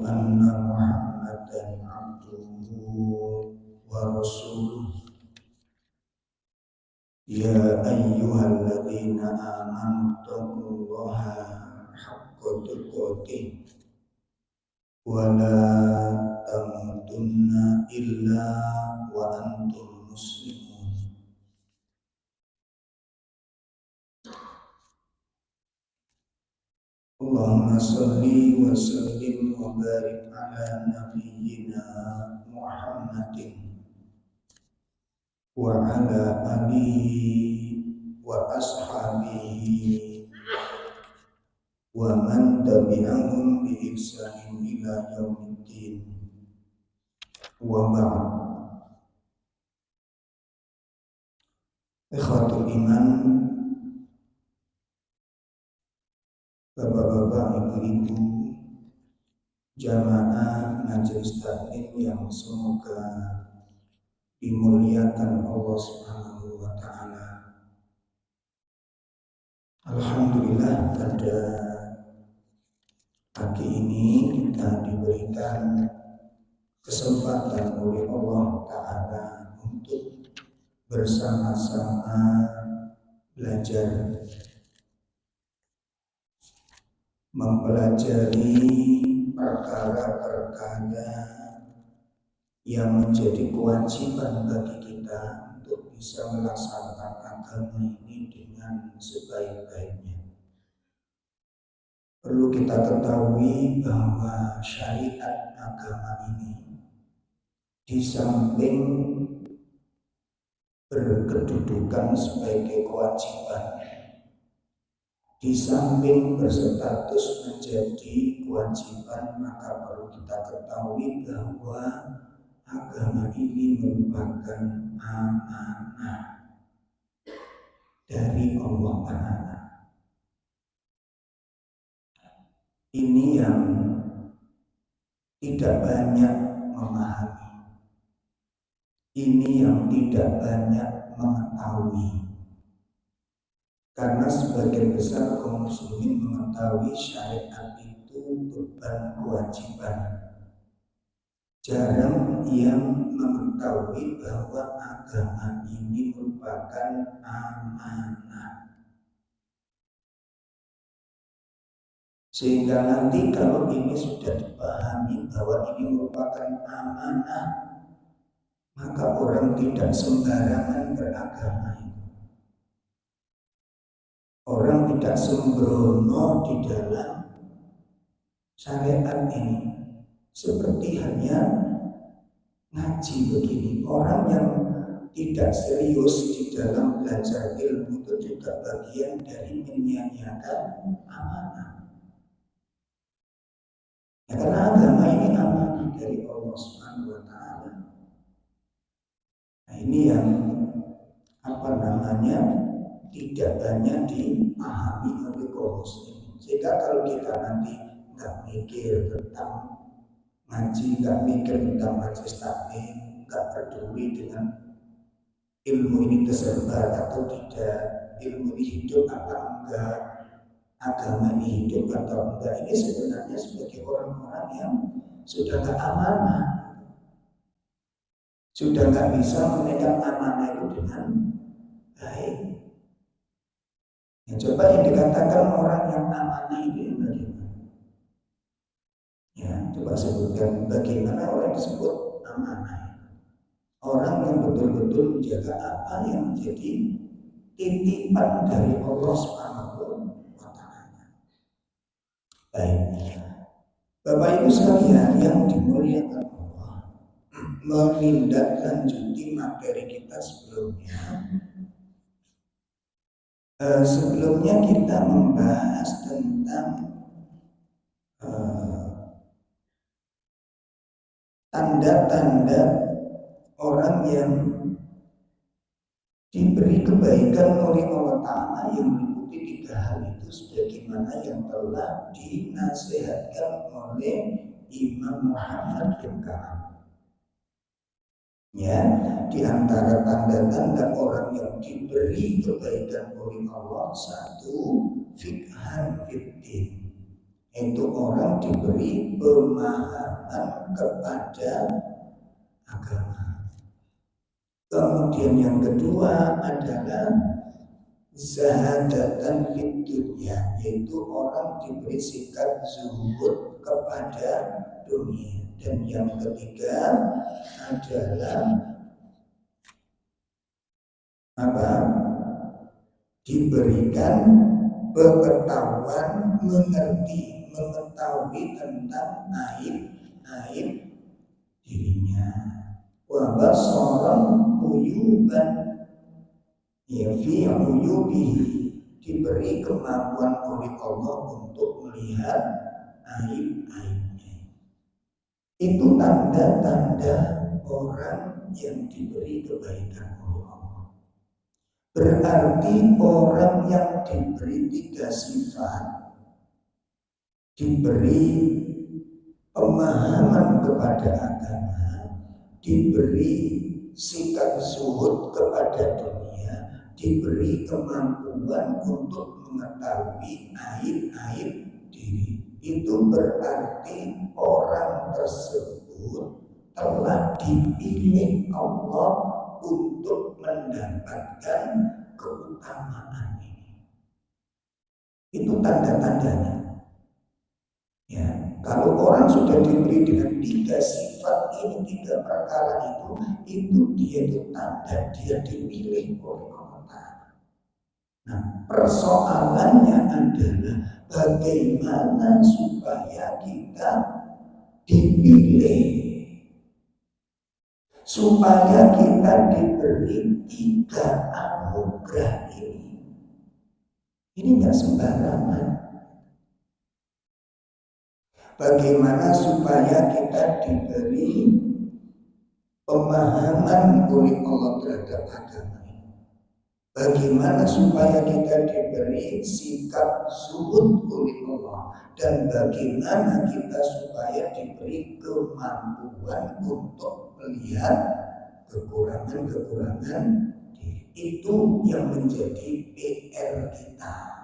أن محمدا عبده ورسوله يا أيها الذين آمنوا اتقوا الله حق تقاته ولا تموتن إلا وأنتم مسلمون. Allahumma salli wa sallim wa barik ala nabiyyina Muhammadin wa ala alihi wa ashabihi wa man tabi'ahum bi ihsanin ila yaumiddin. Wa ba'd. Ikhwatul iman, bapak-bapak, ibu-ibu, jamaah majelis taklim yang semoga dimuliakan Allah Subhanahu wa taala. Alhamdulillah, pada pagi ini kita diberikan kesempatan oleh Allah taala untuk bersama-sama belajar, mempelajari perkara-perkara yang menjadi kewajiban bagi kita untuk bisa melaksanakan agama ini dengan sebaik-baiknya. Perlu kita ketahui bahwa syariat agama ini di samping berkedudukan sebagai kewajiban, di samping berstatus menjadi kewajiban, maka perlu kita ketahui bahwa agama ini merupakan amanah dari Allah Ta'ala. Ini yang tidak banyak memahami, ini yang tidak banyak mengetahui. Karena sebagian besar kaum muslimin mengetahui syariat itu beban kewajiban. Jarang yang mengetahui bahwa agama ini merupakan amanah. Sehingga nanti kalau ini sudah dipahami bahwa ini merupakan amanah, maka orang tidak sembarangan beragama itu. Orang tidak sembrono di dalam syariat ini. Seperti hanya ngaji begini. Orang yang tidak serius di dalam belajar ilmu itu juga bagian dari menyia-nyiakan amanah. Ya, karena agama ini amanah dari Allah Subhanahu wa taala. Nah, ini yang tidak banyak dipahami oleh kaum muslimin. Sehingga kalau kita nanti nggak mikir tentang ngaji, nggak mikir tentang majelis taklim, nggak peduli dengan ilmu ini tersebar atau tidak, ilmu ini hidup apa enggak, agama ini hidup atau enggak, ini sebenarnya sebagai orang-orang yang sudah nggak amanah, sudah nggak bisa memegang amanah itu dengan baik. Ya, coba yang dikatakan orang yang amanah itu yang bagaimana? Ya, coba sebutkan bagaimana orang disebut amanah. Orang yang betul-betul menjaga apa yang menjadi titipan dari Allah Subhanahu wa taala. Baik. Bapak Ibu sekalian yang dimuliakan Allah, menindaklanjuti materi kita sebelumnya. Sebelumnya kita membahas tentang tanda-tanda orang yang diberi kebaikan oleh Allah Ta'ala yang meliputi 3 hal itu sebagaimana yang telah dinasihatkan oleh Imam Muhammad bin Ka'ab. Ya, di antara tanda-tanda orang yang diberi kebaikan oleh Allah, 1, fiqhan fiddin, itu orang diberi pemahaman kepada agama. Kemudian yang kedua adalah zahadatan fid dunya, yaitu orang diberi sikap zuhud kepada dunia. Dan yang ketiga adalah apa? Diberikan pengetahuan, mengetahui tentang aib dirinya. Wa basaran uyuban ya fi uyubihi, diberi kemampuan oleh Allah untuk melihat aib-aibnya. Itu tanda-tanda orang yang diberi kebaikan oleh Allah. Berarti orang yang diberi tiga sifat, diberi pemahaman kepada agama, diberi sikap zuhud kepada dunia, diberi kemampuan untuk mengetahui aib-aib diri. Itu berarti orang tersebut telah dipilih Allah untuk mendapatkan keutamaan ini. Itu tanda-tandanya. Ya, kalau orang sudah diberi dengan tiga sifat ini, tiga perkara itu dia itu tanda dia dipilih oleh Allah. Nah, persoalannya adalah bagaimana supaya kita dipilih, supaya kita diberi tiga anugerah ini. Ini nggak sembarangan. Bagaimana supaya kita diberi pemahaman oleh Allah terhadap agama ini? Bagaimana supaya kita diberi sikap zuhud oleh Allah? Dan bagaimana kita supaya diberi kemampuan untuk melihat kekurangan-kekurangan diri? Itu yang menjadi PR kita.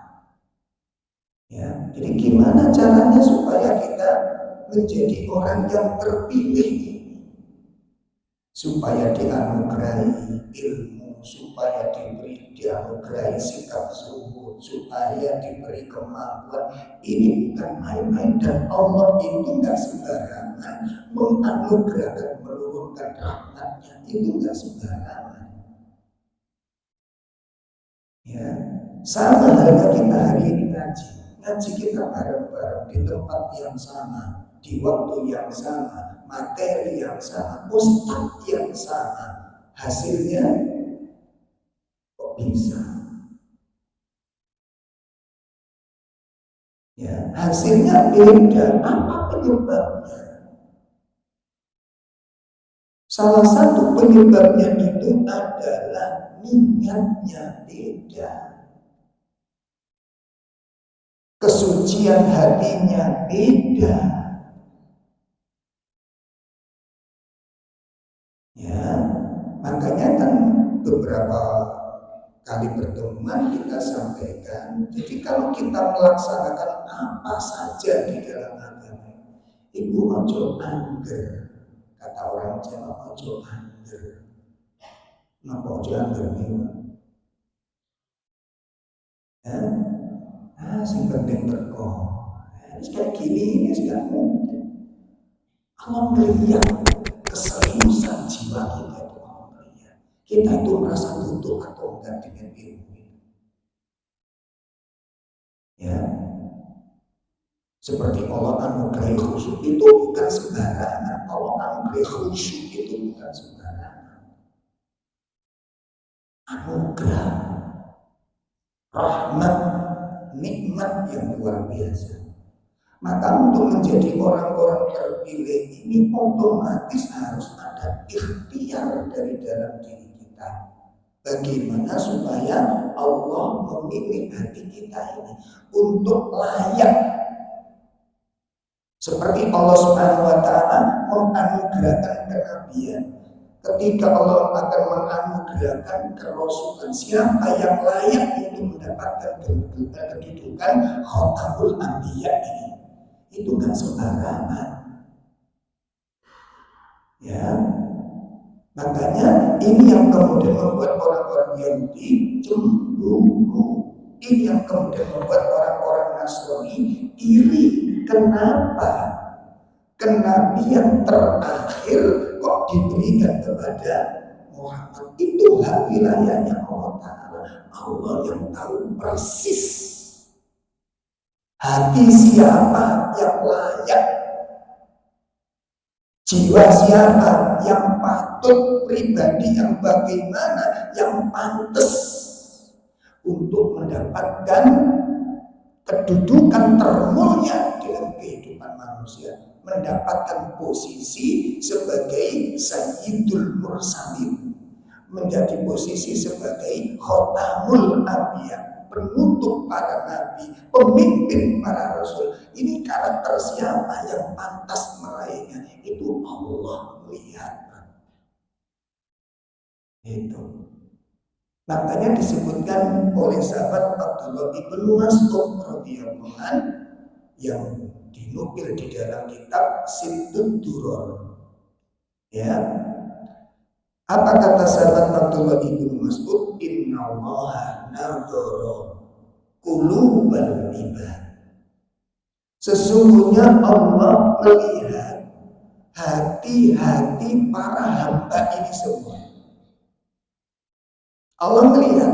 Ya, jadi gimana caranya supaya kita menjadi orang yang terpilih, supaya dianugerahi ilmu, supaya dianugerahi sikap zuhud, supaya diberi kemampuan. Ini bukan main-main, dan Allah itu nggak sembarangan menganugerahkan, menurunkan rahmatnya, itu nggak sembarangan. Ya, sama halnya kita hari ini ngaji kita bareng-bareng di tempat yang sama, di waktu yang sama, materi yang sama, ustaz yang sama. Hasilnya kok bisa? Ya, hasilnya beda. Apa penyebabnya? Salah satu penyebabnya itu adalah niatnya beda. Kesucian hatinya beda. Ya, makanya kan beberapa kali pertemuan kita sampaikan. Jadi kalau kita melaksanakan apa saja di dalam agama, ibu ojo angger. Kata orang Jawa, ojo angger. Napa ojo angger nih? Ya, sing penting teko. Kayak gini ini sudah mungkin. Allah melihat keseriusan jiwa kita itu, Allah melihat kita itu merasa butuh atau enggak dengan ilmu. Ya, seperti Allah anugerahi khusyuk itu bukan sembarangan. Allah anugerahi khusyuk itu bukan sembarangan. Anugerah, rahmat, nikmat yang luar biasa. Maka untuk menjadi orang-orang terpilih ini otomatis harus ada ikhtiar dari dalam diri kita. Bagaimana supaya Allah memilih hati kita ini untuk layak, seperti Allah Subhanahu wa Ta'ala menganugerahkan kenabian. Ketika Allah akan menganugerahkan kerasulan, siapa yang layak untuk mendapatkan kedudukan Khatamul Anbiya ini? Itu gak sembarangan. Ya, makanya ini yang kemudian membuat orang-orang Yahudi cemburu. Ini yang kemudian membuat orang-orang Nasrani iri. Kenapa? Kenabian terakhir kok diberikan kepada Muhammad? Itu hak wilayahnya Allah Ta'ala. Allah yang tahu persis hati siapa yang layak, jiwa siapa yang patut, pribadi yang bagaimana yang pantas untuk mendapatkan kedudukan termulia dalam kehidupan manusia, mendapatkan posisi sebagai Sayyidul Mursalin, menjadi posisi sebagai Khotamul Anbiya, penutup para nabi, pemimpin para rasul. Ini karakter siapa yang pantas meraihnya? Itu Allah melihat. Itu. Makanya disebutkan oleh sahabat Abdullah bin Mas'ud radhiyallahu anhu yang dinukil di dalam kitab Sittut Duror. Ya. Apa kata sahabat Abdullah bin Mas'ud? Innallaha nadhara qulubal ibad. Sesungguhnya Allah melihat hati-hati para hamba ini semua. Allah melihat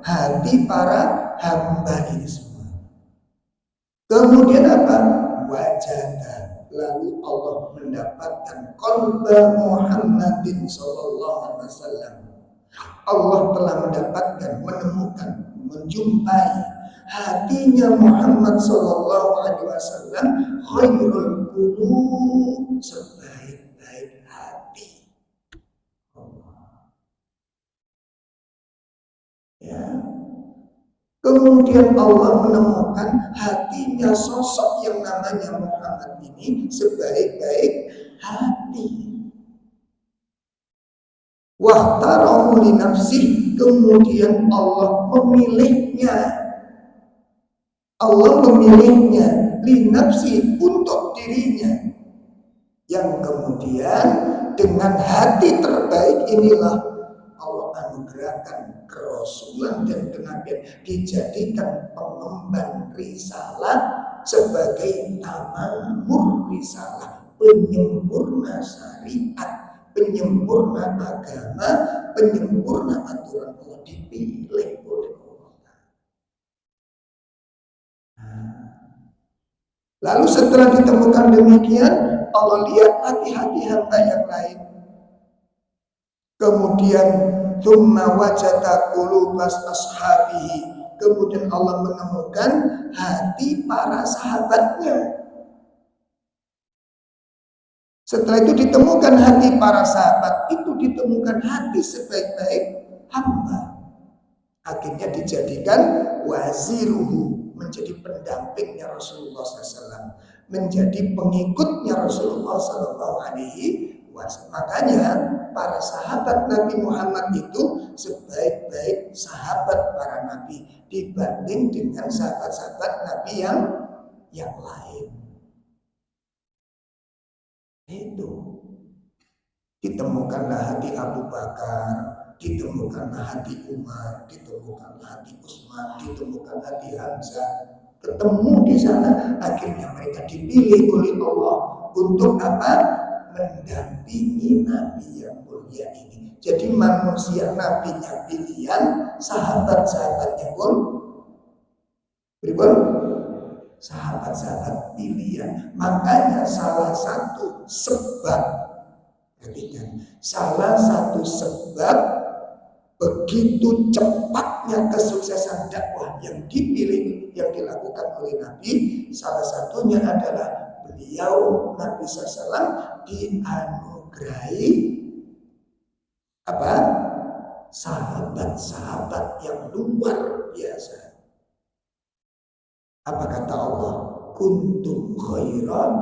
hati para hamba ini semua. Kemudian apa? Wajada. Lalu Allah mendapatkan qalba Muhammadin sallallahu alaihi wasallam. Allah telah mendapatkan, menemukan, menjumpai hatinya Muhammad sallallahu alaihi wasallam khairul qulub, sebaik-baik hati. Ya. Kemudian Allah menemukan hatinya sosok yang namanya Muhammad ini sebaik-baik hati. Wahtarahu li nafsih, kemudian Allah memilihnya. Allah memilihnya li nafsi, untuk dirinya. Yang kemudian dengan hati terbaik inilah Allah anugerahkan kerasulan dan kenabian, dijadikan pengemban risalah sebagai tamamur risalah, penyempurna syariat, penyempurna agama, penyempurna aturan Allah, dipilih oleh Allah. Lalu setelah ditemukan demikian, Allah lihat hati-hati hamba yang lain. Kemudian tsumma wajada qulubas ashabihi, kemudian Allah menemukan hati para sahabatnya. Setelah itu ditemukan hati para sahabat, itu ditemukan hati sebaik-baik hamba. Akhirnya dijadikan waziruhu, menjadi pendampingnya Rasulullah SAW, menjadi pengikutnya Rasulullah SAW. Makanya para sahabat Nabi Muhammad itu sebaik-baik sahabat para nabi dibanding dengan sahabat-sahabat Nabi yang lain. Itu ditemukanlah hati Abu Bakar, ditemukanlah hati Umar, ditemukanlah hati Utsman, ditemukan hati Hamzah. Ketemu di sana, akhirnya mereka dipilih oleh Allah untuk apa? Mendampingi Nabi yang mulia ini. Jadi manusia nabinya pilihan, sahabat-sahabatnya pun sahabat-sahabat pilihan. Makanya salah satu sebab, salah satu sebab begitu cepatnya kesuksesan dakwah yang dipilih, yang dilakukan oleh Nabi, salah satunya adalah beliau Nabi SAW dianugerahi apa? Sahabat-sahabat yang luar biasa. Apa kata Allah? Kuntum khairan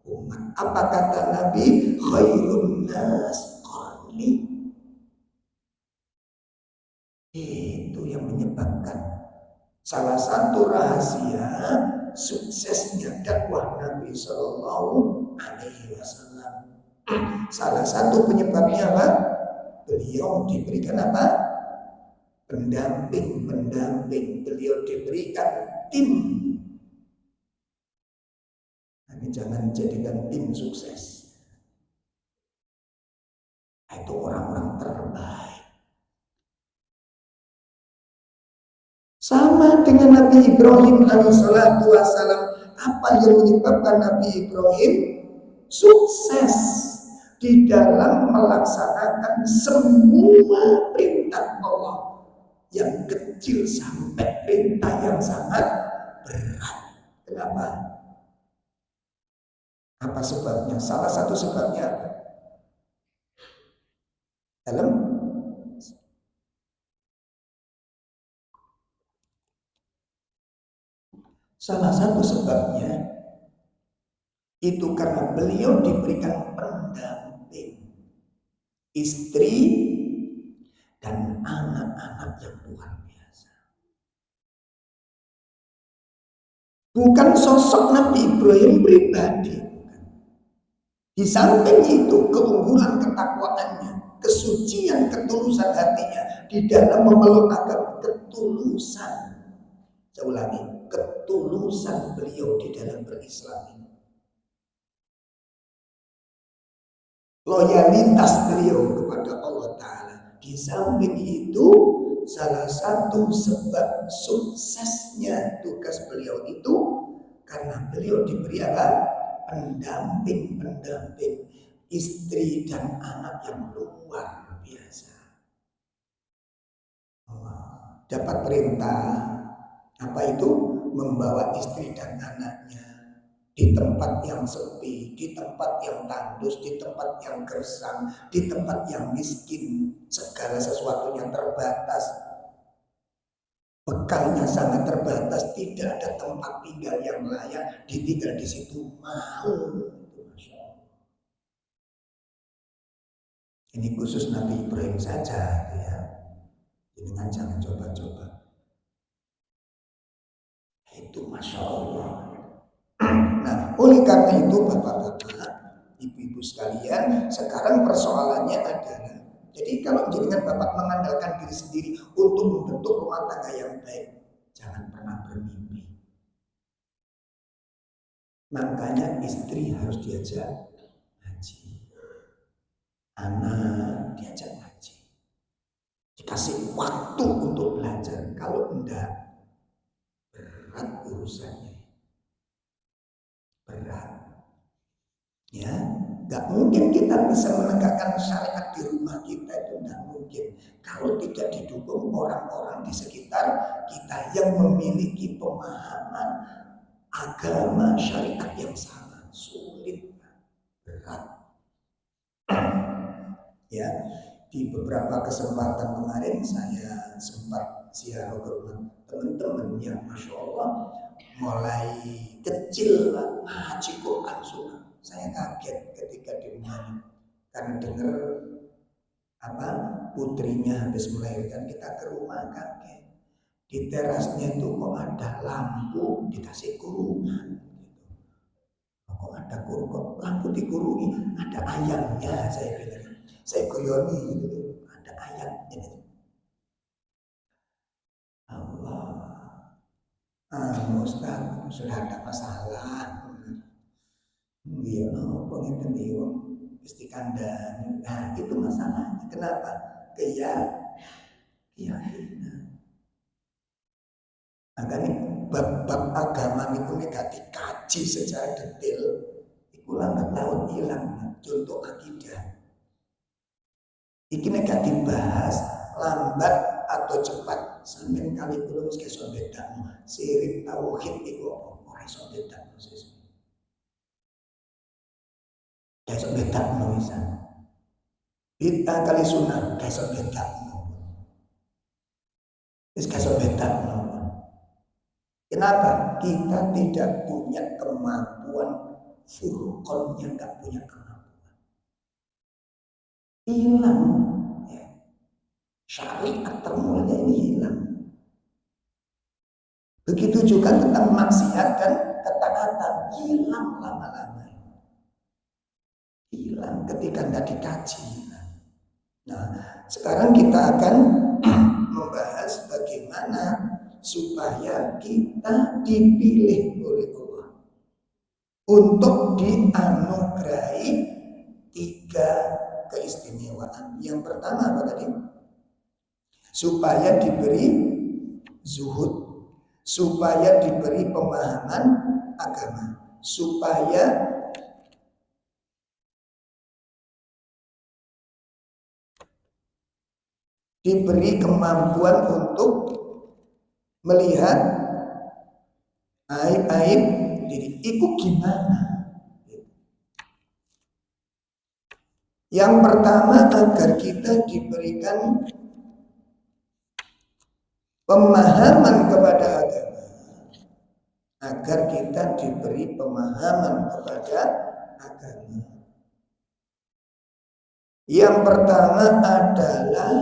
umat. Apa kata Nabi? Khairun nas qarni. Itu yang menyebabkan salah satu rahasia suksesnya dakwah Nabi Shallallahu Alaihi Wasallam. Salah satu penyebabnya apa? Beliau diberikan apa? Pendamping. Beliau diberikan tim. Ini jangan jadikan tim sukses. Itu orang-orang terbaik. Sama dengan Nabi Ibrahim alaihissalatu wassalam. Apa yang menyebabkan Nabi Ibrahim sukses di dalam melaksanakan semua perintah Allah, yang kecil sampai perintah yang sangat berat. Kenapa? Apa sebabnya? Salah satu sebabnya apa? Dalam salah satu sebabnya itu karena beliau diberikan pendamping istri dan anak-anak yang luar biasa. Bukan sosok Nabi Ibrahim pribadi. Di samping itu keunggulan ketakwaannya, kesucian, ketulusan hatinya di dalam memeluk agama, ketulusan. Saya ulangi, ketulusan beliau di dalam berislam ini. Loyalitas beliau kepada Allah Ta'ala. Di samping itu, salah satu sebab suksesnya tugas beliau itu karena beliau diberi apa? Pendamping istri dan anak yang luar biasa. Dapat perintah apa itu? Membawa istri dan anaknya di tempat yang sepi, di tempat yang tandus, di tempat yang gersang, di tempat yang miskin, segala sesuatunya terbatas, bekalnya sangat terbatas, tidak ada tempat tinggal yang layak, ditinggal di situ mau. Ini khusus Nabi Ibrahim saja, ya. Jangan jangan coba-coba. Itu Masya Allah. Nah, oleh karena itu Bapak-bapak, Ibu-ibu sekalian, sekarang persoalannya adalah, jadi kalau jenengan Bapak mengandalkan diri sendiri untuk membentuk rumah tangga yang baik, jangan pernah bermimpi. Makanya istri harus diajak ngaji, anak diajak ngaji, dikasih waktu untuk belajar. Kalau enggak, berat urusannya, berat. Ya, nggak mungkin kita bisa menegakkan syariat di rumah kita, itu nggak mungkin kalau tidak didukung orang-orang di sekitar kita yang memiliki pemahaman agama syariat yang sangat sulit, berat. Ya, di beberapa kesempatan kemarin saya sempat ziarah ke rumah teman-teman yang Masya Allah mulai kecil ngaji Quran sunnah. Saya kaget ketika di rumahnya karena dengar apa putrinya habis melahirkan, kita ke rumah kaget. Di terasnya itu kok ada lampu dikasih kurungan. Kok ada kurung, kok lampu dikurungi, ada ayamnya, saya bilang. Saya goyoni gitu, ada ayamnya. Allah, Ustaz, sudah ada masalah. Iya, pengen dia mesti kandang. Nah, itu masalahnya. Kenapa? Keyakinan. Makanya bab-bab agama itu nggak dikaji secara detail. Itu lambat laun hilang. Contoh akidah. Iki nggak dibahas lambat atau cepat. Sampai kali belum kesel beda. Sirik tauhid itu orang iso beda. Kayak beda nulisan. Bid'ah kali sunnah kayak beda. Wis kayak beda. Kenapa? Kita tidak punya kemampuan furqonnya, nggak punya kemampuan. Hilang. Ya. Syariat termulia ini hilang. Begitu juga tentang maksiat dan ketaatan, hilang lama-lama. Hilang ketika tidak dikaji. Nah, sekarang kita akan membahas bagaimana supaya kita dipilih oleh Allah untuk dianugerahi 3 keistimewaan. Yang pertama apa tadi? Supaya diberi zuhud, supaya diberi pemahaman agama, supaya diberi kemampuan untuk melihat aib-aib diri. Itu gimana? Yang pertama, agar kita diberikan pemahaman kepada agama, agar kita diberi pemahaman kepada agama. Yang pertama adalah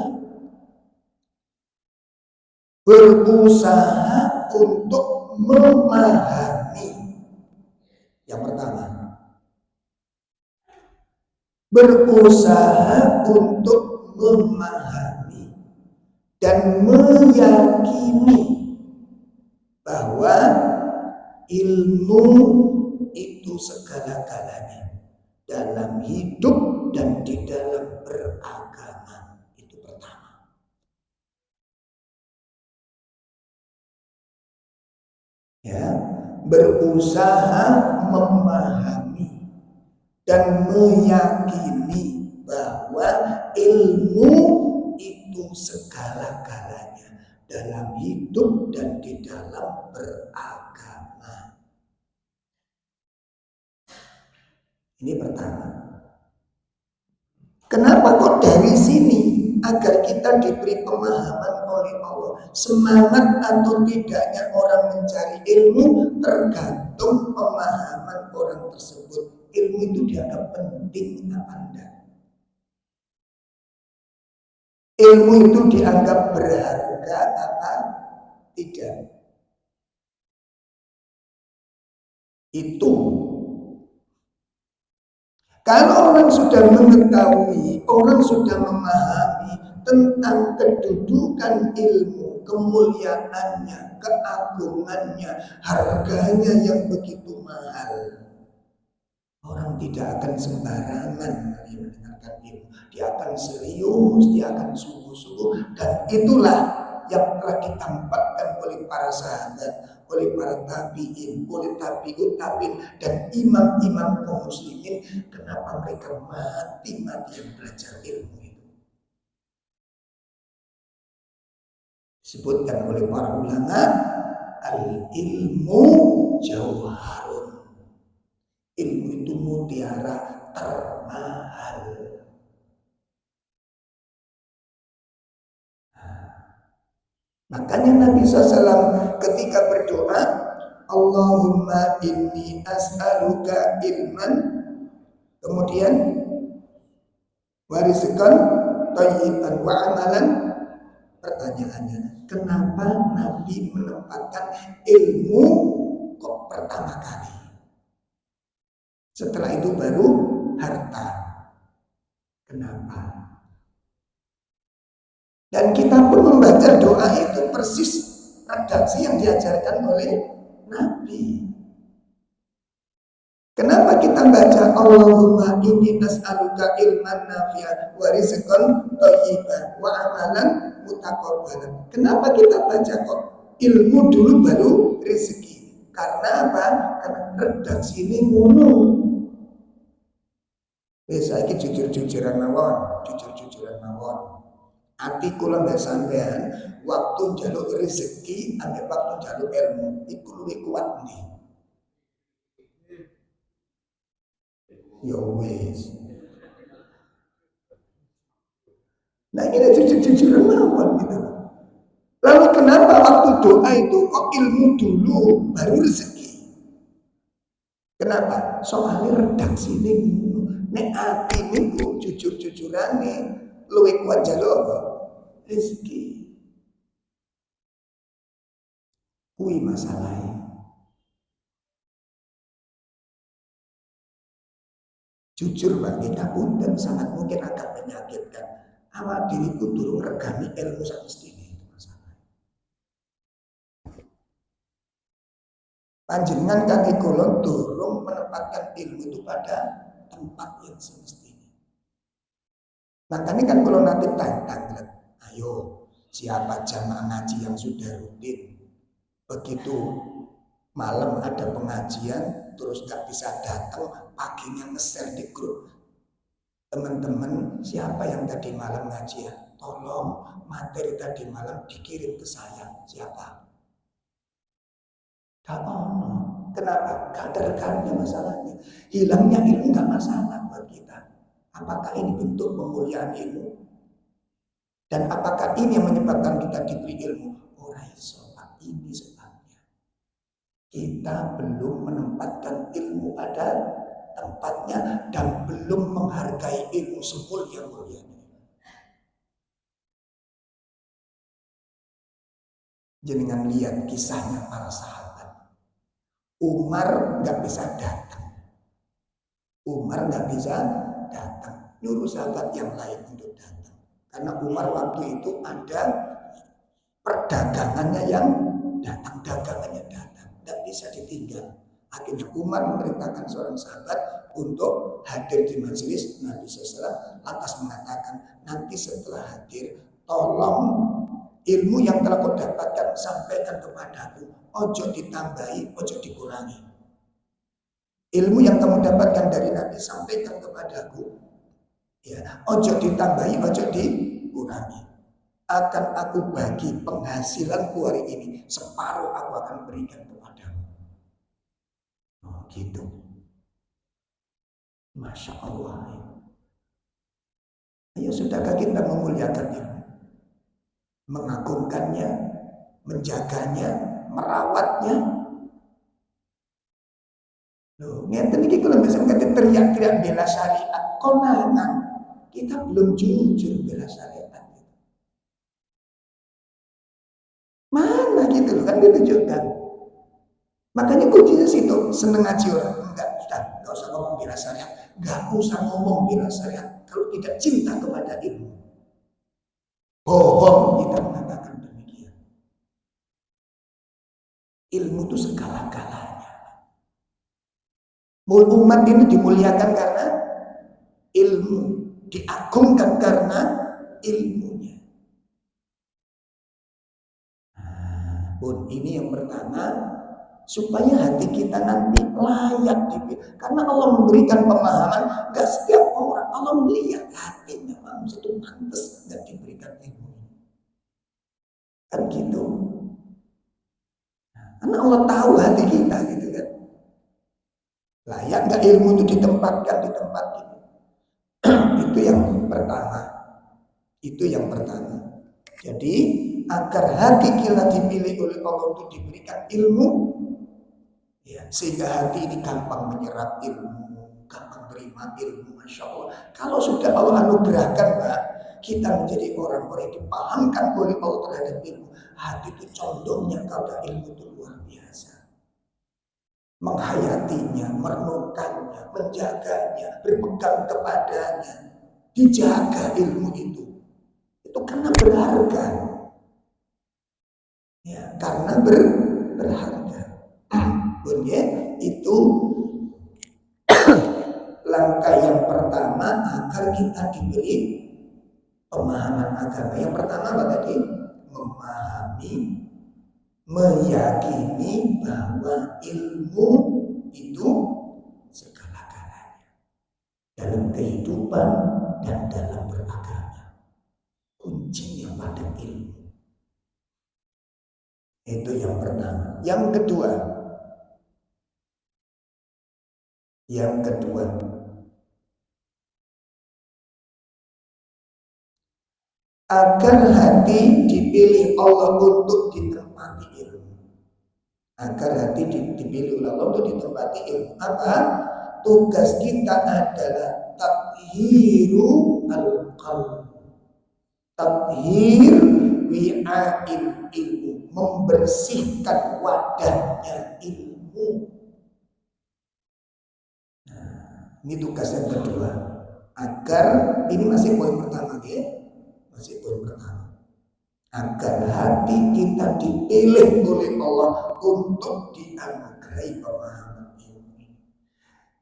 berusaha untuk memahami. Yang pertama, berusaha untuk memahami dan meyakini bahwa ilmu itu segala-galanya dalam hidup dan di dalam beragama. Itu pertama. Ya, berusaha memahami dan meyakini bahwa ilmu itu segala-galanya dalam hidup dan di dalam beragama. Ini pertama. Kenapa kok dari sini? Agar kita diberi pemahaman oleh Allah. Semangat atau tidaknya orang mencari ilmu tergantung pemahaman orang tersebut. Ilmu itu dianggap penting apa enggak? Ilmu itu dianggap berharga apa tidak? Itu. Kalau orang sudah mengetahui, orang sudah memahami tentang kedudukan ilmu, kemuliaannya, keagungannya, harganya yang begitu mahal, orang tidak akan sembarangan mendengarkan ilmu. Dia akan serius, dia akan sungguh-sungguh, dan itulah yang telah ditampakkan oleh para sahabat, oleh para tabi'in, oleh tabi'ut tabi'in, dan imam-imam kaum muslimin. Kenapa mereka mati-matian belajar ilmu itu? Disebutkan oleh para ulama, al-ilmu jauharun. Ilmu itu mutiara termahal. Makanya Nabi SAW ketika berdoa, Allahumma inni as'aluka ilman, kemudian warizqan thayyiban wa amalan. Pertanyaannya, kenapa Nabi menempatkan ilmu kok pertama kali? Setelah itu baru harta. Kenapa? Dan kita pun membaca doa itu persis redaksi yang diajarkan oleh Nabi. Kenapa kita baca Allahumma inni as'aluka ilman nafi'an wa rizqan thayyiban wa amalan mutaqabbalan. Kenapa kita baca kok ilmu dulu baru rezeki? Karena apa? Karena redaksi ini ngono. Saiki jujur-jujuran mawon, jujur-jujuran mawon. Ati kula mbek sampean waktu njaluk rezeki ambek waktu njaluk ilmu iku luwih kuat nih. Ya wis. Nah ini jujur-jujuran mawon gitu. Lalu kenapa waktu doa itu kok ilmu dulu baru rezeki? Kenapa? Soalnya redaksi ini nek ati niku jujur-jujurane luwih kuat njaluk apa? Rezeki. Kui masalahnya. Jujur Pak, kita pun dan sangat mungkin akan menyakitkan. Awak diriku durung regani ilmu semestinya itu masalah. Panjenengan kaki kulon durung menempatkan ilmu itu pada tempat yang semestinya. Makanya kan kalau nanti tantang, ayo siapa jamaah ngaji yang sudah rutin, begitu malam ada pengajian terus nggak bisa datang, paginya nge-share di grup, teman-teman siapa yang tadi malam ngaji ya, tolong materi tadi malam dikirim ke saya. Siapa? Gak ono. Kenapa? Gak ada rekannya masalahnya. Hilangnya ilmu gak masalah buat kita. Apakah ini bentuk pemuliaan ilmu? Dan apakah ini yang menyebabkan kita diberi ilmu? Ora iso, ini sebabnya. Kita belum menempatkan ilmu pada tempatnya dan belum menghargai ilmu semulia-mulianya. Jangan lihat kisahnya para sahabat. Umar nggak bisa datang. Umar nggak bisa datang. Nyuruh sahabat yang lain untuk datang. Karena Umar waktu itu ada perdagangannya yang datang, dagangannya datang, nggak bisa ditinggal. Akhirnya Umar memerintahkan seorang sahabat untuk hadir di majelis Nabi SAW, lantas mengatakan, nanti setelah hadir, tolong ilmu yang telah kau dapatkan sampaikan kepadaku, ojo ditambahi, ojo dikurangi. Ilmu yang kamu dapatkan dari Nabi sampaikan kepadaku, ya, ojo ditambahi, ojo dikurangi. Akan aku bagi penghasilanku hari ini, separuh aku akan berikan kepadamu. Oh gitu. Masya Allah. Ayo sudahkah kita memuliakan ilmu, mengagungkannya, menjaganya, merawatnya? Loh, ngeten iki kalau misalnya kita teriak-teriak bela syariat, konangan, kita belum jujur bela syariat. Mana gitu loh, kan ditunjukkan. Makanya kuncinya situ, seneng ngaji orang. Enggak usah ngomong bela syariat. Enggak usah ngomong bela syariat kalau tidak cinta kepada ilmu. Bohong kita mengatakan demikian. Ilmu itu segala-galanya. Umat ini dimuliakan karena ilmu, diagungkan karena ilmunya. Pun ini yang pertama, supaya hati kita nanti layak dipilih. Karena Allah memberikan pemahaman, gak setiap orang Allah melihat hatinya manusia itu pantas gak diberikan ilmu. Kan gitu. Karena Allah tahu hati kita gitu kan. Layak gak ilmu itu ditempatkan di tempat ini. Itu yang pertama. Itu yang pertama. Jadi agar hati kita dipilih oleh Allah untuk diberikan ilmu, ya, sehingga hati ini gampang menyerap ilmu, gampang terima ilmu, Masya Allah. Kalau sudah Allah anugerahkan, Mbak, kita menjadi orang-orang yang dipahamkan oleh Allah terhadap ilmu, hati itu condongnya kepada ilmu itu luar biasa. Menghayatinya, merenungkannya, menjaganya, berpegang kepadanya, dijaga ilmu itu. Itu karena berharga, ya, karena berharga. Bunyi itu langkah yang pertama agar kita diberi pemahaman agama. Yang pertama apa tadi? Memahami, meyakini bahwa ilmu itu segala-galanya dalam kehidupan dan dalam beragama. Kuncinya pada ilmu. Itu yang pertama. Yang kedua, agar hati dipilih Allah untuk ditempati ilmu. Agar hati dipilih oleh Allah untuk ditempati ilmu. Apa? Tugas kita adalah tathiru al-qalb. Tathir wi'ail ilmu, membersihkan wadahnya ilmu. Nah, ini tugas yang kedua. Agar ini masih poin pertama ya, masih poin pertama. Agar hati kita dipilih oleh Allah untuk dianugerahi pemahaman ilmu.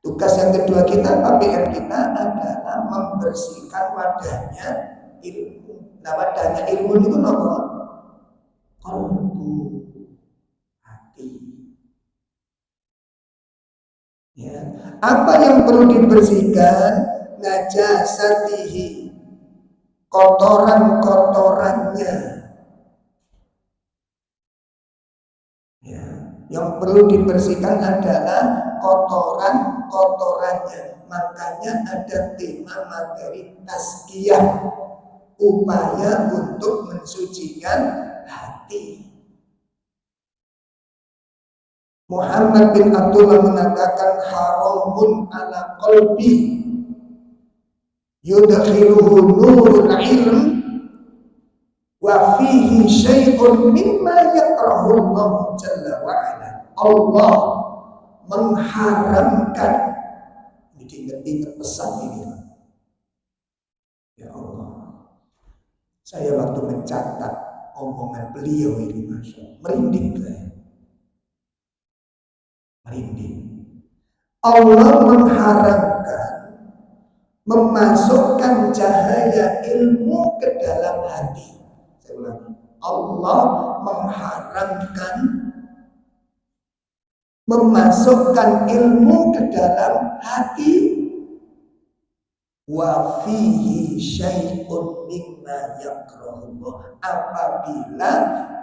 Tugas yang kedua kita, PR kita adalah membersihkan wadahnya ilmu. Nah, wadahnya ilmu itu apa? Qalbu, hati. Ya. Apa yang perlu dibersihkan? Najasatihi, kotoran-kotorannya. Ya. Yang perlu dibersihkan adalah kotoran-kotorannya. Makanya ada tema materi tazkiyah, upaya untuk mensucikan hati. Muhammad bin Abdullah mengatakan haramun ala qalbi yudkhiluhu nurul ilm wa fihi syai'un mimma yakrahu Allah jalla wa ala. Allah mengharamkan, ini diingat-ingat pesan ini. Ya Allah, saya waktu mencatat omongan beliau ini, Masya Allah, merinding saya. Merinding. Allah mengharamkan memasukkan cahaya ilmu ke dalam hati. Saya ulangi. Allah mengharamkan memasukkan ilmu ke dalam hati. Wa fihi syai'un mimma yakrahullah, apabila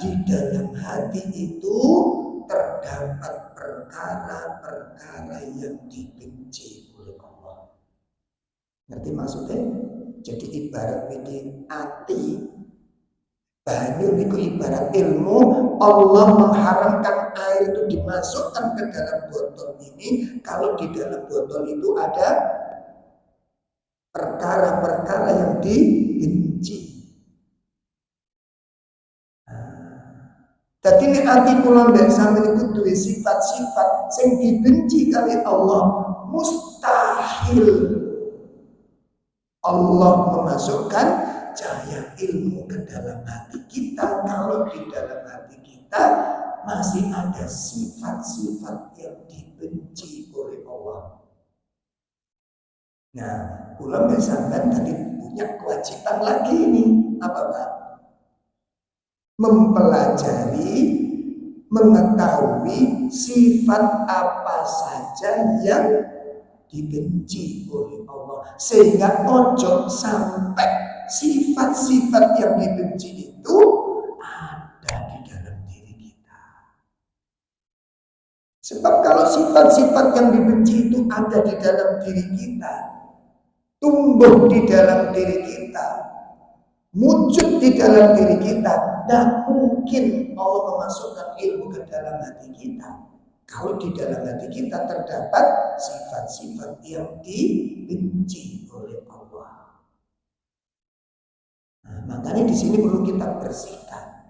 di dalam hati itu terdapat perkara-perkara yang dibenci oleh Allah. Ngerti maksudnya? Jadi ibarat ini hati banyu itu ibarat ilmu. Allah mengharamkan air itu dimasukkan ke dalam botol ini kalau di dalam botol itu ada perkara-perkara yang dibenci. Jadi ini hati kula mbek sampeyan iku duwe sifat-sifat sing dibenci kali Allah. Mustahil Allah memasukkan cahaya ilmu ke dalam hati kita kalau di dalam hati kita masih ada sifat-sifat yang dibenci oleh Allah. Nah, kula mbek sampeyan tadi punya kewajiban lagi ini, apa Pak? Mempelajari, mengetahui sifat apa saja yang dibenci oleh Allah, sehingga ojo sampai sifat-sifat yang dibenci itu ada di dalam diri kita. Sebab kalau sifat-sifat yang dibenci itu ada di dalam diri kita, tumbuh di dalam diri kita, wujud di dalam diri kita, tidak mungkin Allah memasukkan ilmu ke dalam hati kita kalau di dalam hati kita terdapat sifat-sifat yang dibenci oleh Allah. Nah, makanya di sini perlu kita bersihkan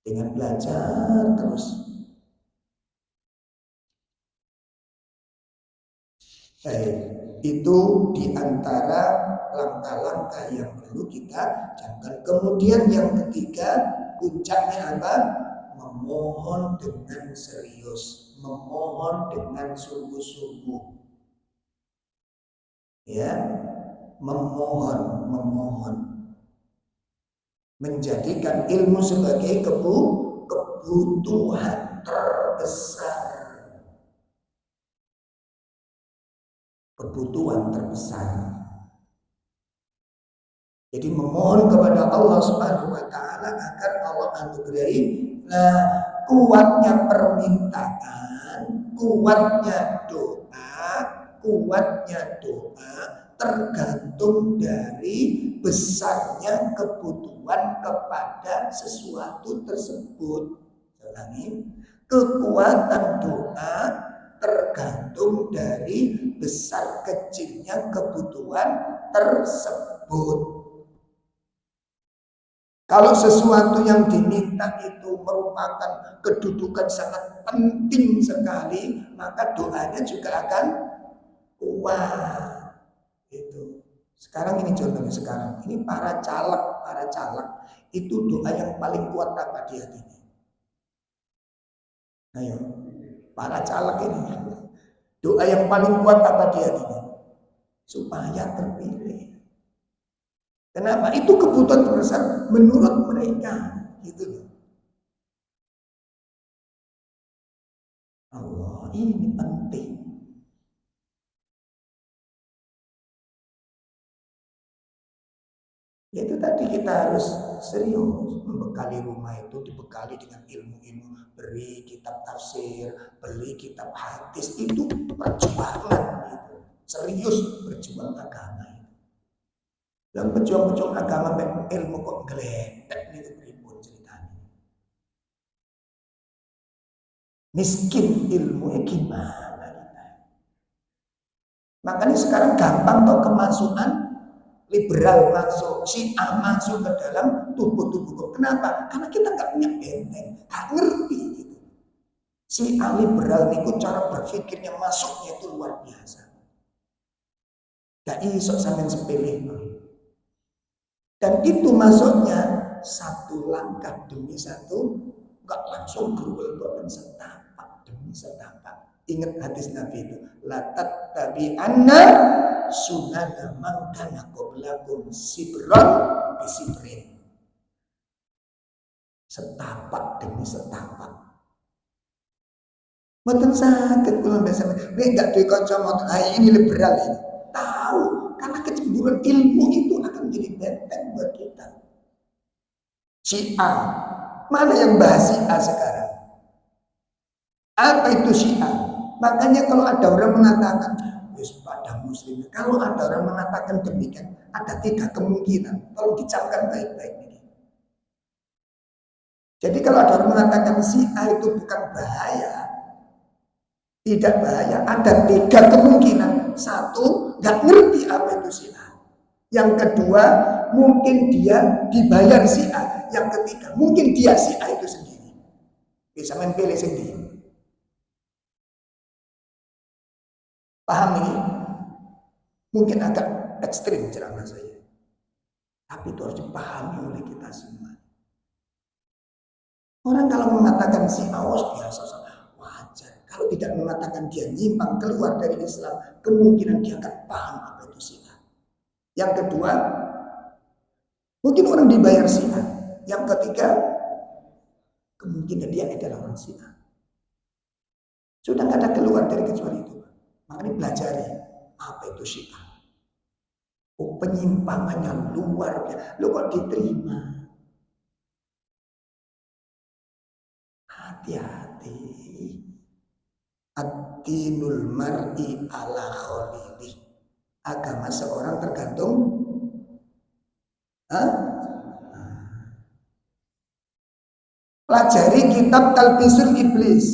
dengan belajar terus. Itu diantara langkah-langkah yang perlu kita camkan. Kemudian yang ketiga, puncaknya apa? Memohon dengan serius, memohon dengan sungguh-sungguh. Ya, memohon. Menjadikan ilmu sebagai kebutuhan terbesar. Kebutuhan terbesar. Jadi memohon kepada Allah Subhanahu wa taala agar Allah anugerahi. Nah, kuatnya permintaan, kuatnya doa tergantung dari besarnya kebutuhan kepada sesuatu tersebut. Ulangi, kekuatan doa tergantung dari besar kecilnya kebutuhan tersebut. Kalau sesuatu yang diminta itu merupakan kedudukan sangat penting sekali, maka doanya juga akan kuat. Itu. Sekarang ini contohnya sekarang. Ini para caleg itu doa yang paling kuat apa di hatinya? Ayo, para caleg ini doa yang paling kuat apa di hatinya? Supaya terpilih. Kenapa? Itu kebutuhan terbesar menurut mereka, gitu loh. Allah, ini penting. Yaitu tadi kita harus serius membekali rumah itu, dibekali dengan ilmu-ilmu, beri kitab tafsir, beli kitab hadis, itu perjuangan gitu. Serius berjuang agama itu. Dan pejuang-pejuang agama ilmu kok geledek itu pripun ceritanya. Miskin ilmunya gimana kita. Makanya sekarang gampang tuh kemasukan liberal masuk, Syiah masuk ke dalam tubuh-tubuh. Kenapa? Karena kita nggak punya benteng, nggak ngerti gitu. Syiah liberal itu cara berpikirnya masuknya itu luar biasa. Gak iso sampean sepele. Dan itu masuknya satu langkah demi satu, nggak langsung gerul dan setapak demi setapak. Ingat hadis Nabi itu, latat tabi anna sunana man kana qablakum sibran bisibrin. Setapak demi setapak. Mboten saged kula mbesen, nek gak duwe kacamata, ini liberal ini. Tahu, karena kecemburuan ilmu itu akan menjadi benteng buat kita. Syiah, mana yang bahas Syiah sekarang? Apa itu Syiah? Makanya kalau ada orang mengatakan pada muslim, kalau ada orang mengatakan demikian, ada 3 kemungkinan. Tolong dicamkan baik-baik ini. Jadi kalau ada orang mengatakan Syiah itu bukan bahaya, tidak bahaya, ada 3 kemungkinan. 1, nggak ngerti apa itu Syiah. Yang kedua, mungkin dia dibayar Syiah. Yang ketiga, mungkin dia Syiah itu sendiri. Bisa main pilih sendiri. Paham ini? Mungkin agak ekstrim ceramah saya. Tapi itu harus dipahami oleh kita semua. Orang kalau mengatakan Syiah biasa wajar. Kalau tidak mengatakan dia nyimpang keluar dari Islam, kemungkinan dia akan paham apa itu Syiah. Yang kedua, mungkin orang dibayar Syiah. Yang ketiga, kemungkinan dia adalah orang Syiah. Sudah nggak ada keluar dari kecuali itu. Makanya pelajari apa itu Syiah. Oh, penyimpangannya luar biasa. Lo kok diterima? Hati-hati. Ad-dinul mar'i ala khalili. Agama seorang tergantung pelajari kitab Talbisul Iblis.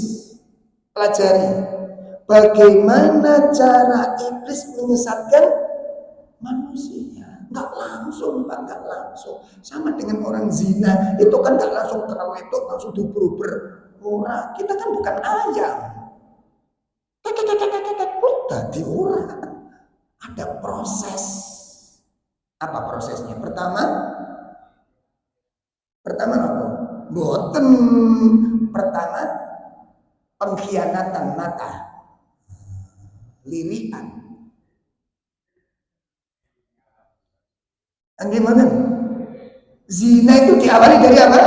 Pelajari bagaimana cara iblis menyesatkan manusia. Nggak langsung, Pak, nggak langsung. Sama dengan orang zina, itu kan nggak langsung itu langsung diuber-uber. Orang, kita kan bukan ayam. Tadi orang ada proses. Apa prosesnya? Pertama apa? Boten. Pertama pengkhianatan mata, lirian. Gimana? Zina itu diawali dari apa?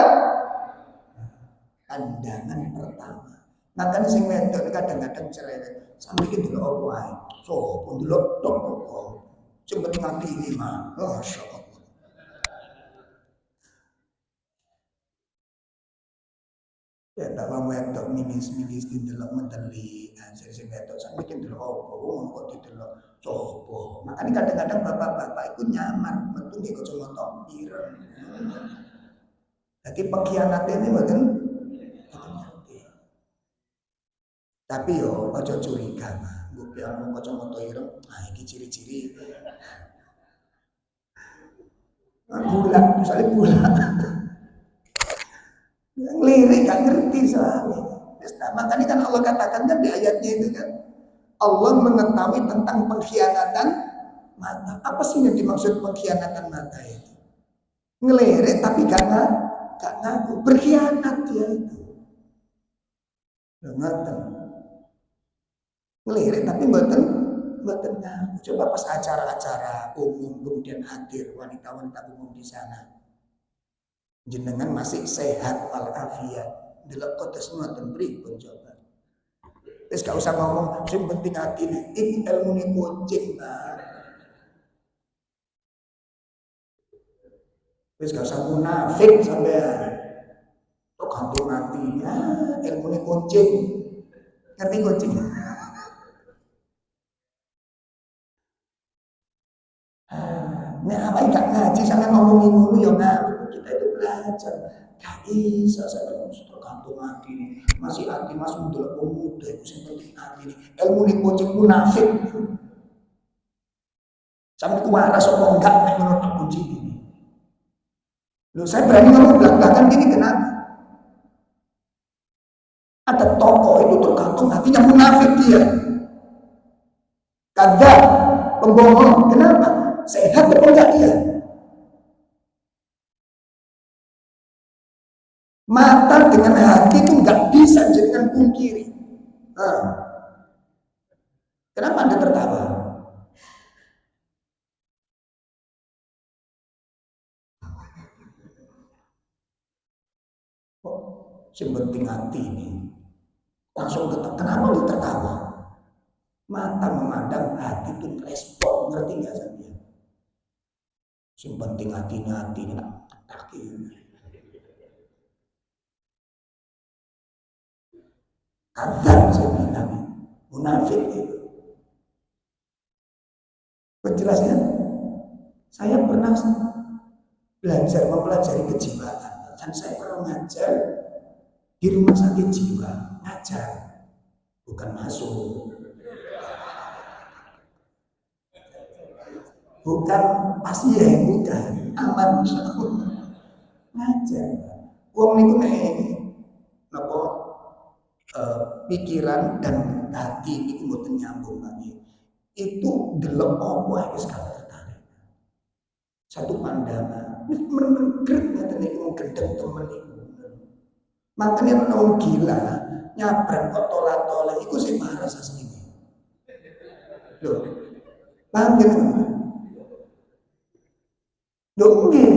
Pandangan pertama. Makanya sing wedok kadang-kadang cerewet. Sampai itu lho opo ae. So pun delok tok kok. Cepet mati ini mah. Masyaallah. Ya tak mau wedok mimis-mimis didelok menteli. Jadi sing wedok sampai itu lho opo ngono kok didelok. Sopo. Makanya kadang-kadang bapak-bapak itu nyamar metu nggih kacamata ireng. Jadi pengkhianat ini mboten. Tapi yo aja curiga mah. Mbok pian kacamata ireng, nah iki ciri-ciri gula, misalnya gula. Lirik gak ngerti soalnya. Nah, makanya kan Allah katakan kan di ayatnya itu kan, Allah mengetahui tentang pengkhianatan mata. Apa sih yang dimaksud pengkhianatan mata itu? Ngelirik tapi gak ngaku, berkhianat dia itu. Ngeten. Ngelirik tapi mboten ngaku. Coba pas acara-acara umum kemudian hadir wanita-wanita umum di sana. Jenengan masih sehat walafiat, delok kotes ngoten pripun coba. Wis gak usah ngomong sing penting atine, iki ilmune kucing ta. Wis gak usah munafik sampean. Tok gantung atine, ilmune kucing. Ngerti kucing? Nek apa gak ngaji sampe ngomongin ngono ya ngawur. Kita itu belajar. Gak iso sampe tergantung hati ini. Masih hati mas ndelok wong muda iku sing penting hati ini. Ilmune kucing munafik. Sampe ku waras apa enggak nek menurut kunci ini. Loh, saya berani ngomong belak-belakan gini kenapa? Ada tokoh itu tergantung hatinya munafik dia. Kadzab, pembohong. Kenapa? Sehat atau enggak dia? Mata dengan hati itu enggak bisa jadikan pungkiri. Nah, kenapa Anda tertawa? Oh, yang penting hati ini. Langsung kenapa Anda tertawa? Mata memandang, hati itu respon. Ngerti enggak saya? Yang penting hati ini kaki ini. Kadang saya bilang munafik itu. Penjelasannya, saya pernah mempelajari kejiwaan dan saya pernah ngajar di rumah sakit jiwa, ngajar bukan masuk, bukan pasien, bukan aman, ngajar. Wong niku nek napa pikiran dan hati niku mboten nyambung kami. Itu delok apa wis gak tertarik. Satu pandangan, wis menengger ngaten niku gendeng temen niku. Makanya orang gila nyabrang kok tolak-tolak iku sing marah asline. Loh, paham gitu? Loh nggih.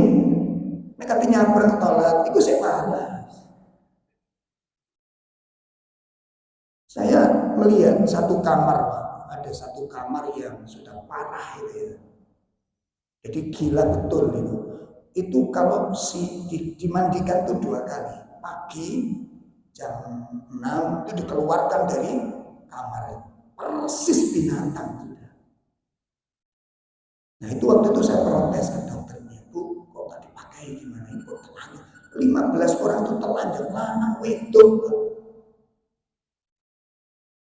Nek kate nyabrang tolak iku sing marah. Saya melihat satu kamar, ada satu kamar yang sudah parah itu ya. Jadi gila betul itu. Itu kalau dimandikan tuh 2 kali. Pagi jam 6 itu dikeluarkan dari kamar itu. Persis binatang sudah. Nah itu waktu itu saya protes ke dokternya, Bu, kok nggak dipakai gimana ini kok telanjang. 15 orang itu telanjang lanang wedok.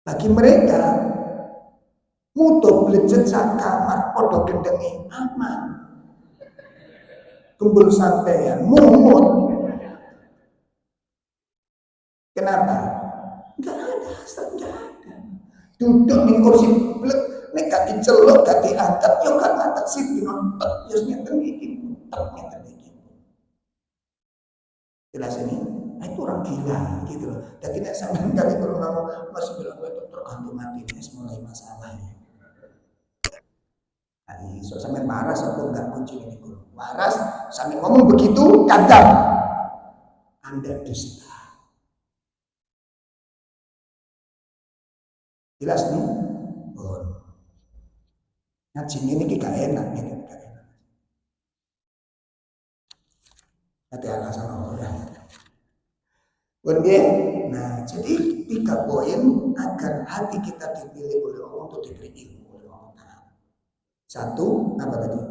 Bagi mereka mutu belejet sak kamar podo gendengi aman. Kumpul sampean mumut. Kenapa? Enggak ada, enggak ada. Duduk di kursi blek, nek gak diceluk, gak diangkat, ya gak ngangkat sih dinonton, ya ngeten iki, ngeten iki. Jelas ini? Nah, itu orang gila gitu loh. Jadi nek sampean kali kalau ngomong masih bilang itu tergantung hati ini mulai masalahnya. Nah, so sampean waras atau enggak kunci ini dulu. Waras sampai ngomong begitu kadang Anda dusta. Jelas nih? Oh. Ngaji ini gak enak nih, gak enak. Ada alasan orang. Kemudian, nah jadi 3 poin agar hati kita dipilih oleh Allah untuk diberi ilmu oleh Allah. 1, apa tadi?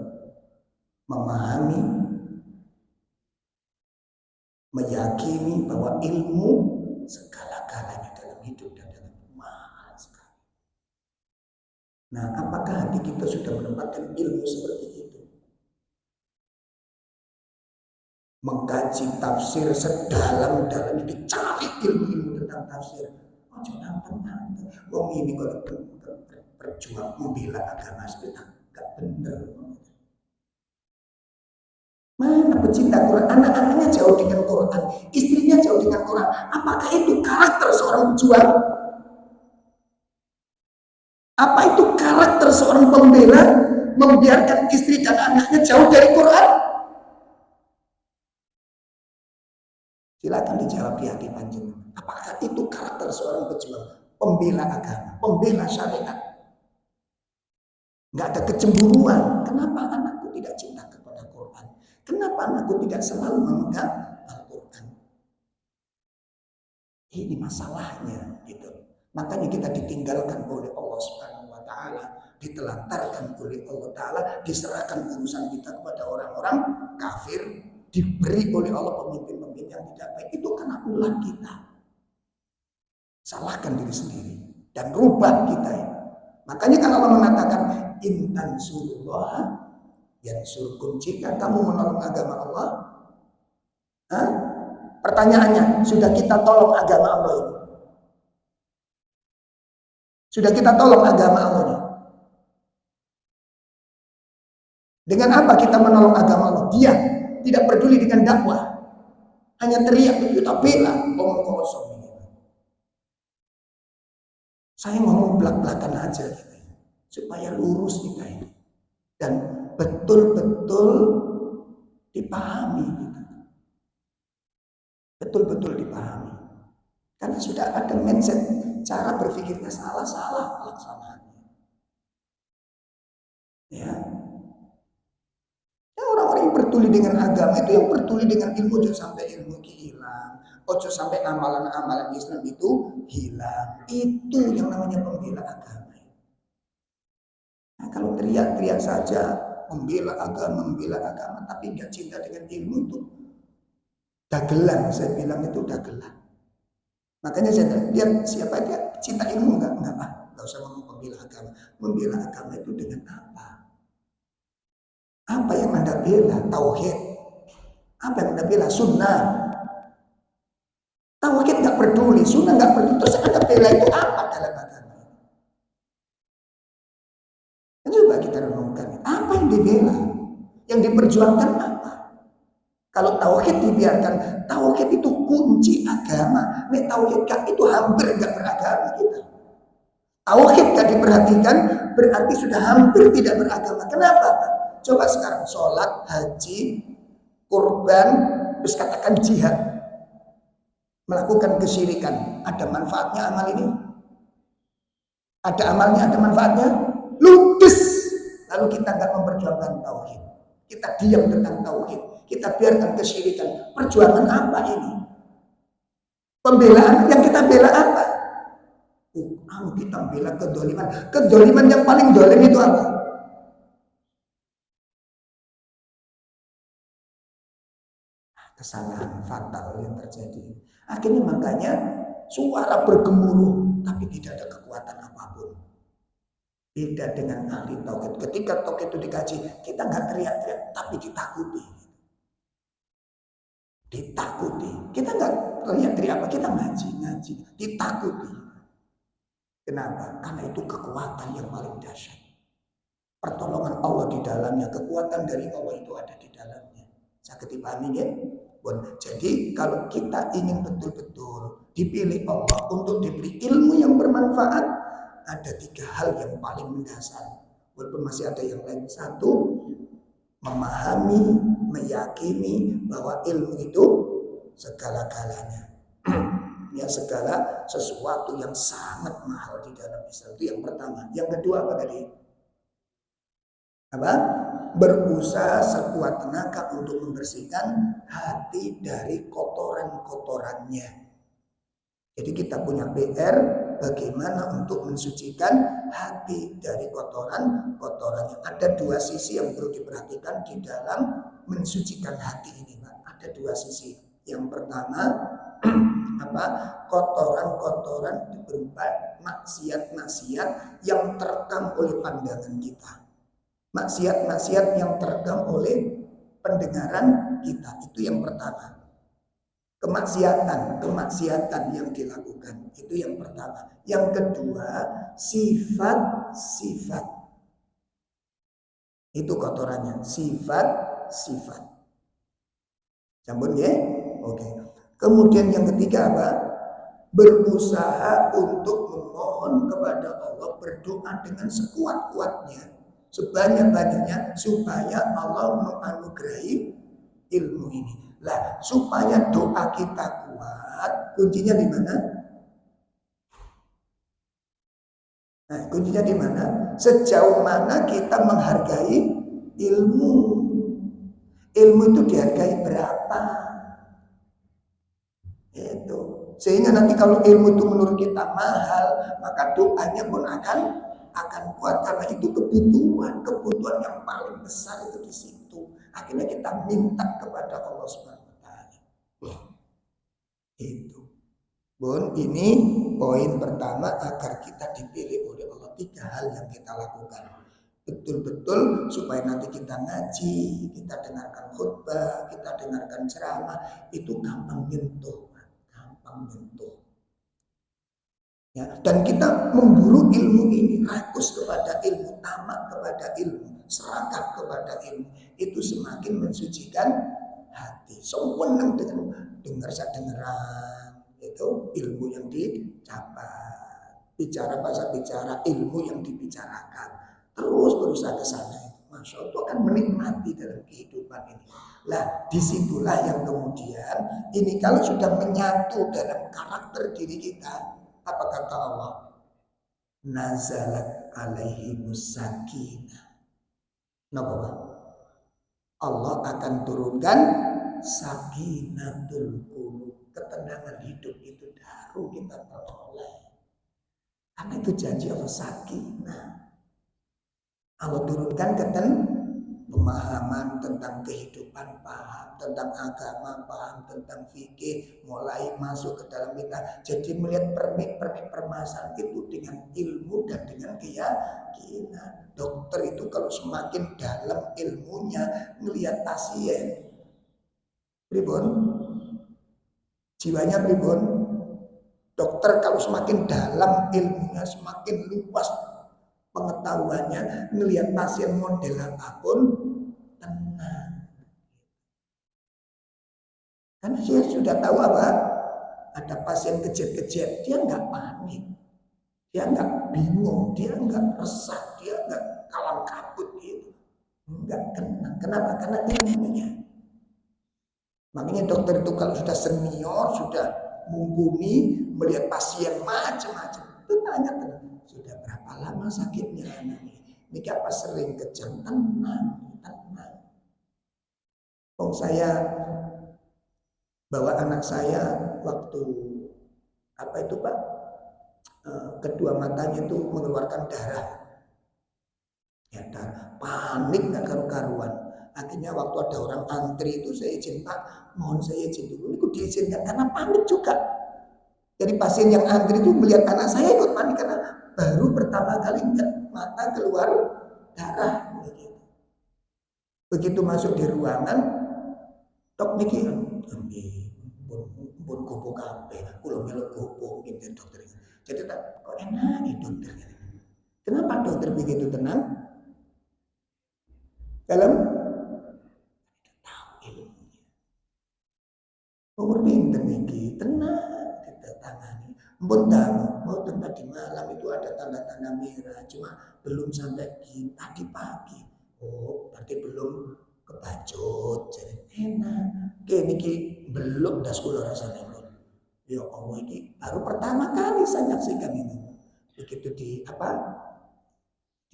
Memahami, meyakini bahwa ilmu segala-galanya dalam hidup dan dalam mahal sekali. Nah, apakah hati kita sudah menempatkan ilmu seperti itu? mengkaji tafsir sedalam-dalamnya, dicari ilmu-ilmu tentang tafsir. Ojo nantang-nantang. Wong ini kalau berjuang membela agama kita gak bener. Mana pecinta Quran? Anak-anaknya jauh dengan Quran, istrinya jauh dengan Quran. Apakah itu karakter seorang pejuang? Apa itu karakter seorang pembela membiarkan istri dan anaknya jauh dari Quran? Silakan dijawab di hati panjenengan. Apakah itu karakter seorang pejuang, pembela agama, pembela syariat? Nggak ada kecemburuan. Kenapa anakku tidak cinta kepada Quran? Kenapa anakku tidak selalu memegang Al-Quran? Ini masalahnya, gitu. Makanya kita ditinggalkan oleh Allah Subhanahu wa Ta'ala, ditelantarkan oleh Allah Ta'ala, diserahkan urusan kita kepada orang-orang kafir, diberi oleh Allah pemimpin-pemimpin yang tidak baik. Itu karena ulah kita. Salahkan diri sendiri dan rubah kita ya. Makanya kalau Allah mengatakan intan surullah yansurkum, jika kamu menolong agama Allah, pertanyaannya, sudah kita tolong agama Allah ini? Sudah kita tolong agama Allah ini? Dengan apa kita menolong agama Allah? Dia tidak peduli dengan dakwah, hanya teriak, kita bela, ngomong kosong. Saya ngomong belak-belakan aja gitu, supaya lurus kita ini dan betul-betul dipahami gitu. Betul-betul dipahami. Karena sudah ada mindset, cara berpikirnya salah-salah pelaksanaannya. Ya. Orang-orang yang peduli dengan agama itu yang peduli dengan ilmu, jangan sampai ilmu hilang. Ojo sampai amalan-amalan Islam itu hilang. Itu yang namanya pembela agama. Nah, kalau teriak-teriak saja membela agama, tapi nggak cinta dengan ilmu, itu dagelan. Saya bilang itu dagelan. Makanya saya lihat siapa dia cinta ilmu nggak usah ngomong pembela agama. Membela agama itu dengan apa? Apa yang Anda bela? Tauhid. Apa yang Anda bela? Sunnah. Tauhid nggak peduli, sunnah nggak peduli, terus Anda bela itu apa dalam agama? Coba kita renungkan, apa yang dibela, yang diperjuangkan apa? Kalau tauhid dibiarkan, tauhid itu kunci agama. Nek tauhid gak, itu hampir nggak beragama kita. Tauhid gak diperhatikan, berarti sudah hampir tidak beragama. Kenapa? Coba sekarang sholat, haji, kurban, terus katakan jihad. Melakukan kesyirikan, ada manfaatnya amal ini? Ada amalnya, ada manfaatnya? Ludes. Lalu kita nggak memperjuangkan tauhid, kita diam tentang tauhid, kita biarkan kesyirikan. Perjuangan apa ini? Pembelaan yang kita bela apa? Kita bela kedoliman. Kedoliman yang paling dolim itu apa? Kesalahan fatal yang terjadi. Akhirnya makanya suara bergemuruh tapi tidak ada kekuatan apapun. Beda dengan ahli tauhid. Ketika tauhid itu dikaji, kita nggak teriak-teriak tapi ditakuti. Ditakuti. Kita nggak teriak-teriak apa, kita ngaji, ditakuti. Kenapa? Karena itu kekuatan yang paling dahsyat. Pertolongan Allah di dalamnya, kekuatan dari Allah itu ada di dalamnya. Sakit dipahami ya? Jadi kalau kita ingin betul-betul dipilih Allah untuk diberi ilmu yang bermanfaat, ada 3 hal yang paling mendasar. Walaupun masih ada yang lain. 1, memahami, meyakini bahwa ilmu itu segala-galanya. Ya, segala sesuatu yang sangat mahal di dalam Islam. Itu yang pertama. Yang kedua apa tadi? Apa? Berusaha sekuat tenaga untuk membersihkan hati dari kotoran-kotorannya. Jadi kita punya PR bagaimana untuk mensucikan hati dari kotoran-kotorannya. Ada 2 sisi yang perlu diperhatikan di dalam mensucikan hati ini, Pak. Ada 2 sisi. Yang pertama apa? Kotoran-kotoran berupa maksiat-maksiat yang terekam oleh pandangan kita. Maksiat-maksiat yang terekam oleh pendengaran kita. Itu yang pertama. Kemaksiatan yang dilakukan. Itu yang pertama. Yang kedua, sifat-sifat. Itu kotorannya. Sifat-sifat. Campur ya? Oke. Kemudian yang ketiga apa? Berusaha untuk memohon kepada Allah, berdoa dengan sekuat-kuatnya, sebanyak-banyaknya, supaya Allah menganugerahi ilmu ini. Lah, supaya doa kita kuat, kuncinya di mana? Nah, kuncinya di mana? Sejauh mana kita menghargai ilmu. Ilmu itu dihargai berapa? Itu. Sehingga nanti kalau ilmu itu menurut kita mahal, maka doanya pun akan kuat, karena itu kebutuhan yang paling besar itu di situ. Akhirnya kita minta kepada Allah Subhanahu wa taala. Itu. Bun, ini poin pertama agar kita dipilih oleh Allah. 3 hal yang kita lakukan. Betul-betul supaya nanti kita ngaji, kita dengarkan khutbah, kita dengarkan ceramah, itu gampang menyentuh. Ya, dan kita memburu ilmu ini, rakus kepada ilmu, tamak kepada ilmu, serakah kepada ilmu, itu semakin mensucikan hati. Senang dengan dengar-dengaran, itu ilmu yang dicapai, bicara ilmu yang dibicarakan, terus berusaha ke sana. Masya Allah, itu akan menikmati dalam kehidupan ini. Lah, disitulah yang kemudian ini kalau sudah menyatu dalam karakter diri kita, apa kata Allah? Nazalat alaihimus sakinah. Napa? Allah akan turunkan sakinatul qulub, ketenangan hidup itu baru kita peroleh. Karena itu janji Allah, sakinah. Allah turunkan pemahaman tentang kehidupan, paham tentang agama, paham tentang fikih, mulai masuk ke dalam kita. Jadi melihat permasalahan itu dengan ilmu dan dengan keyakinan. Dokter itu kalau semakin dalam ilmunya, melihat pasien, pribon, jiwanya pribon. Dokter kalau semakin dalam ilmunya, semakin luas pengetahuannya, melihat pasien model apapun tenang. Karena dia sudah tahu apa? Ada pasien kejet-kejet, dia nggak panik, dia nggak bingung, dia nggak resah, dia nggak kalang kabut gitu, nggak tenang. Kenapa? Karena ilmunya. Makanya dokter itu kalau sudah senior, sudah mumpuni, melihat pasien macam-macam, itu tanya tenang. Sudah berapa lama sakitnya anak ini? Apa sering kejang? Tenang. Saya bawa anak saya waktu apa itu Pak? Kedua matanya itu mengeluarkan darah. Ya darah, panik nggak karu-karuan. Akhirnya waktu ada orang antri itu saya izin Pak, mohon saya izin dulu. Ini diizinkan karena panik juga. Jadi pasien yang antri itu melihat anak saya ikut panik karena baru pertama kali lihat mata keluar darah. Begitu masuk di ruangan, dok niki pun gopo kabeh, kula melok gopo gitu dokter. Jadi kok enak nih dokter. Kenapa dokter begitu tenang? Dalam tahu ilmunya. Umur pinter niki, tenang kita tangani. Mbon mau tadi malam itu ada tanda-tanda merah, cuma belum sampai tadi pagi. Oh, berarti belum kebacut, jadi enak. Niki belum das kula rasane. Ya Allah, ini baru pertama kali saya nyaksikan ini. Begitu di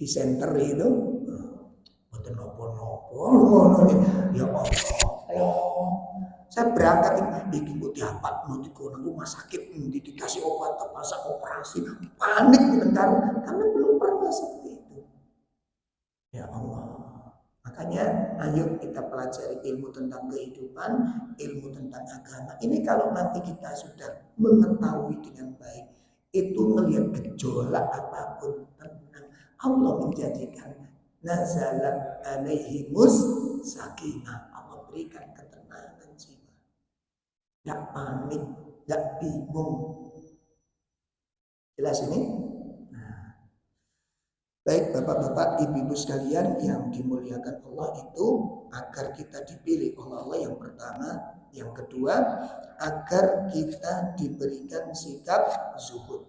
center itu, boten nopo-nopo, ya Allah. Saya berangkat iki kok diapat di rumah sakit, dikasih obat masa operasi, panik bentar karena belum pernah seperti itu. Ya Allah. Makanya ayo kita pelajari ilmu tentang kehidupan, ilmu tentang agama. Ini kalau nanti kita sudah mengetahui dengan baik, itu melihat gejolak apapun tenang. Allah menjadikan nazalat alaihimus sakinah. Allah berikan ketenangan jiwa. Tidak panik, tidak bingung. Jelas ini? Nah, baik Bapak-bapak, Ibu-ibu sekalian yang dimuliakan Allah, itu agar kita dipilih oleh Allah yang pertama. Yang kedua, agar kita diberikan sikap zuhud.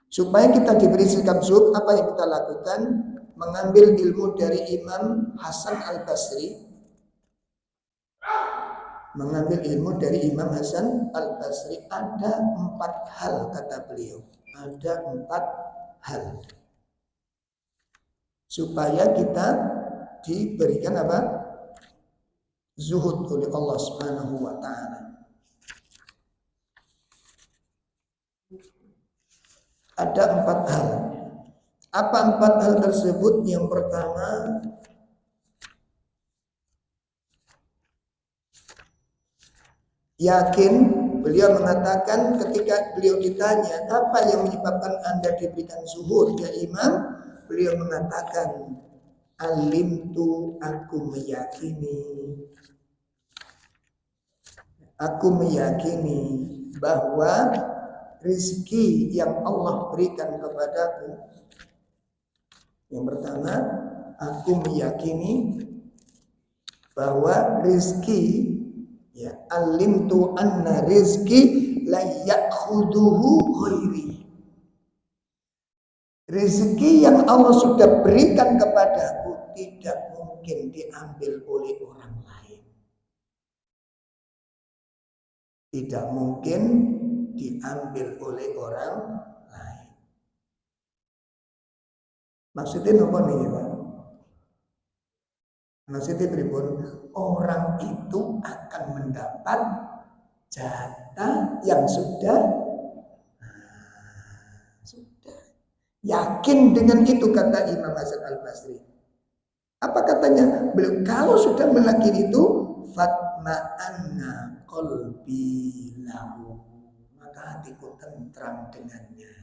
Supaya kita diberi sikap zuhud, apa yang kita lakukan? Mengambil ilmu dari Imam Hasan Al-Basri. Mengambil ilmu dari Imam Hasan Al-Basri. Ada 4 hal, kata beliau. Ada 4 hal. Supaya kita diberikan apa? Zuhud oleh Allah Subhanahu wa ta'ala. Ada 4 hal. Apa 4 hal tersebut? Yang pertama, yakin. Beliau mengatakan ketika beliau ditanya, apa yang menyebabkan Anda diberikan zuhud ya Imam? Beliau mengatakan, alimtu, aku meyakini bahwa rezeki yang Allah berikan kepadaku. Yang pertama, aku meyakini bahwa rezeki, ya, alimtu anna rizki la ya'khuduhu ghairi. Rezeki yang Allah sudah berikan kepadaku tidak mungkin diambil oleh orang lain. Tidak mungkin diambil oleh orang lain. Maksudnya apa nih, Pak? Maksudnya pripun? Orang itu akan mendapat jatah yang sudah yakin dengan itu, kata Imam Hasan Al-Basri. Apa katanya? Beliau, kalau sudah meyakini itu, fatma'anna qalbi lahu, maka hatiku tentram dengannya.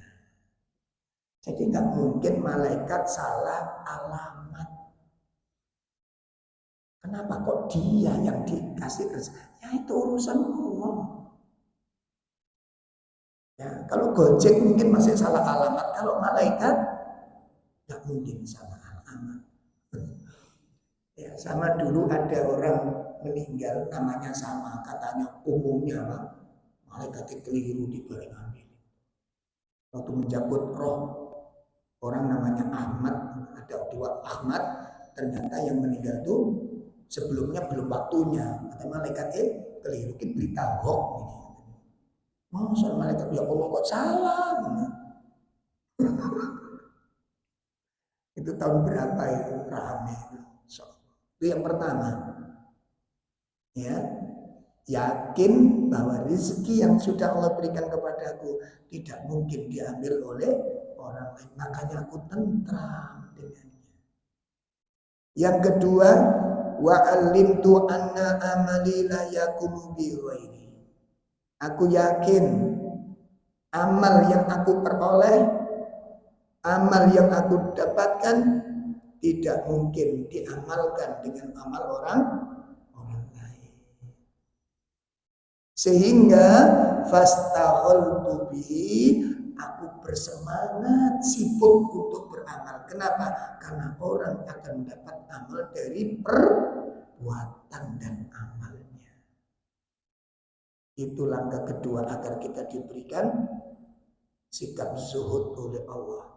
Jadi nggak mungkin malaikat salah alamat. Kenapa kok dia yang dikasih rezeki? Ya itu urusan Allah. Ya, kalau Gojek mungkin masih salah alamat. Kalau malaikat nggak mungkin salah alamat. Ya, sama dulu ada orang meninggal namanya sama, katanya umumnya Pak, malaikat keliru dibalik ambil. Waktu menjemput roh orang namanya Ahmad, ada 2 Ahmad, ternyata yang meninggal itu sebelumnya belum waktunya. Kata malaikat keliru, kita berita hoax ini. Masa malaikat, ya Allah kok salah? Itu tahun berapa itu rame? Itu yang pertama. Ya, yakin bahwa rezeki yang sudah Allah berikan kepadaku tidak mungkin diambil oleh orang lain. Makanya aku tentram dengannya. Yang kedua, wa alimtu anna amali la yakumu bi ghairi. Aku yakin amal yang aku peroleh, amal yang aku dapatkan tidak mungkin diamalkan dengan amal orang lain. Sehingga fastaghaltu bihi, aku bersemangat sibuk untuk beramal. Kenapa? Karena orang akan mendapat amal dari perbuatan dan amalnya. Itu langkah kedua agar kita diberikan sikap zuhud oleh Allah.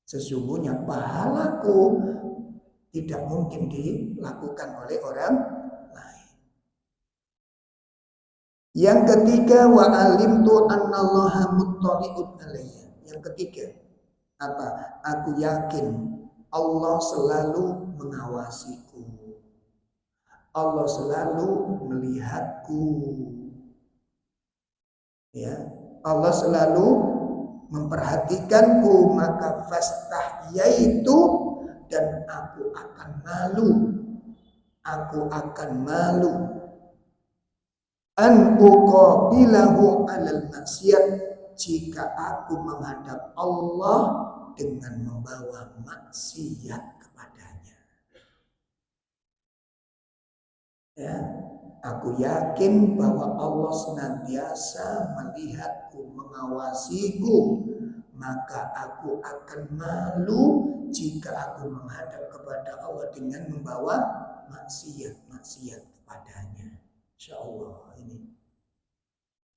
Sesungguhnya pahalaku tidak mungkin dilakukan oleh orang lain. Yang ketiga, wa alimtu annallaha muttali'un alayya. Yang ketiga, apa? Aku yakin Allah selalu mengawasiku. Allah selalu melihatku. Ya, Allah selalu memperhatikanku, maka fastahyaitu, dan aku akan malu an uqabilahu alal maksiat, jika aku menghadap Allah dengan membawa maksiat kepadanya. Ya, aku yakin bahwa Allah senantiasa melihatku, mengawasiku, maka aku akan malu jika aku menghadap kepada Allah dengan membawa maksiat kepadanya. Insya Allah ini.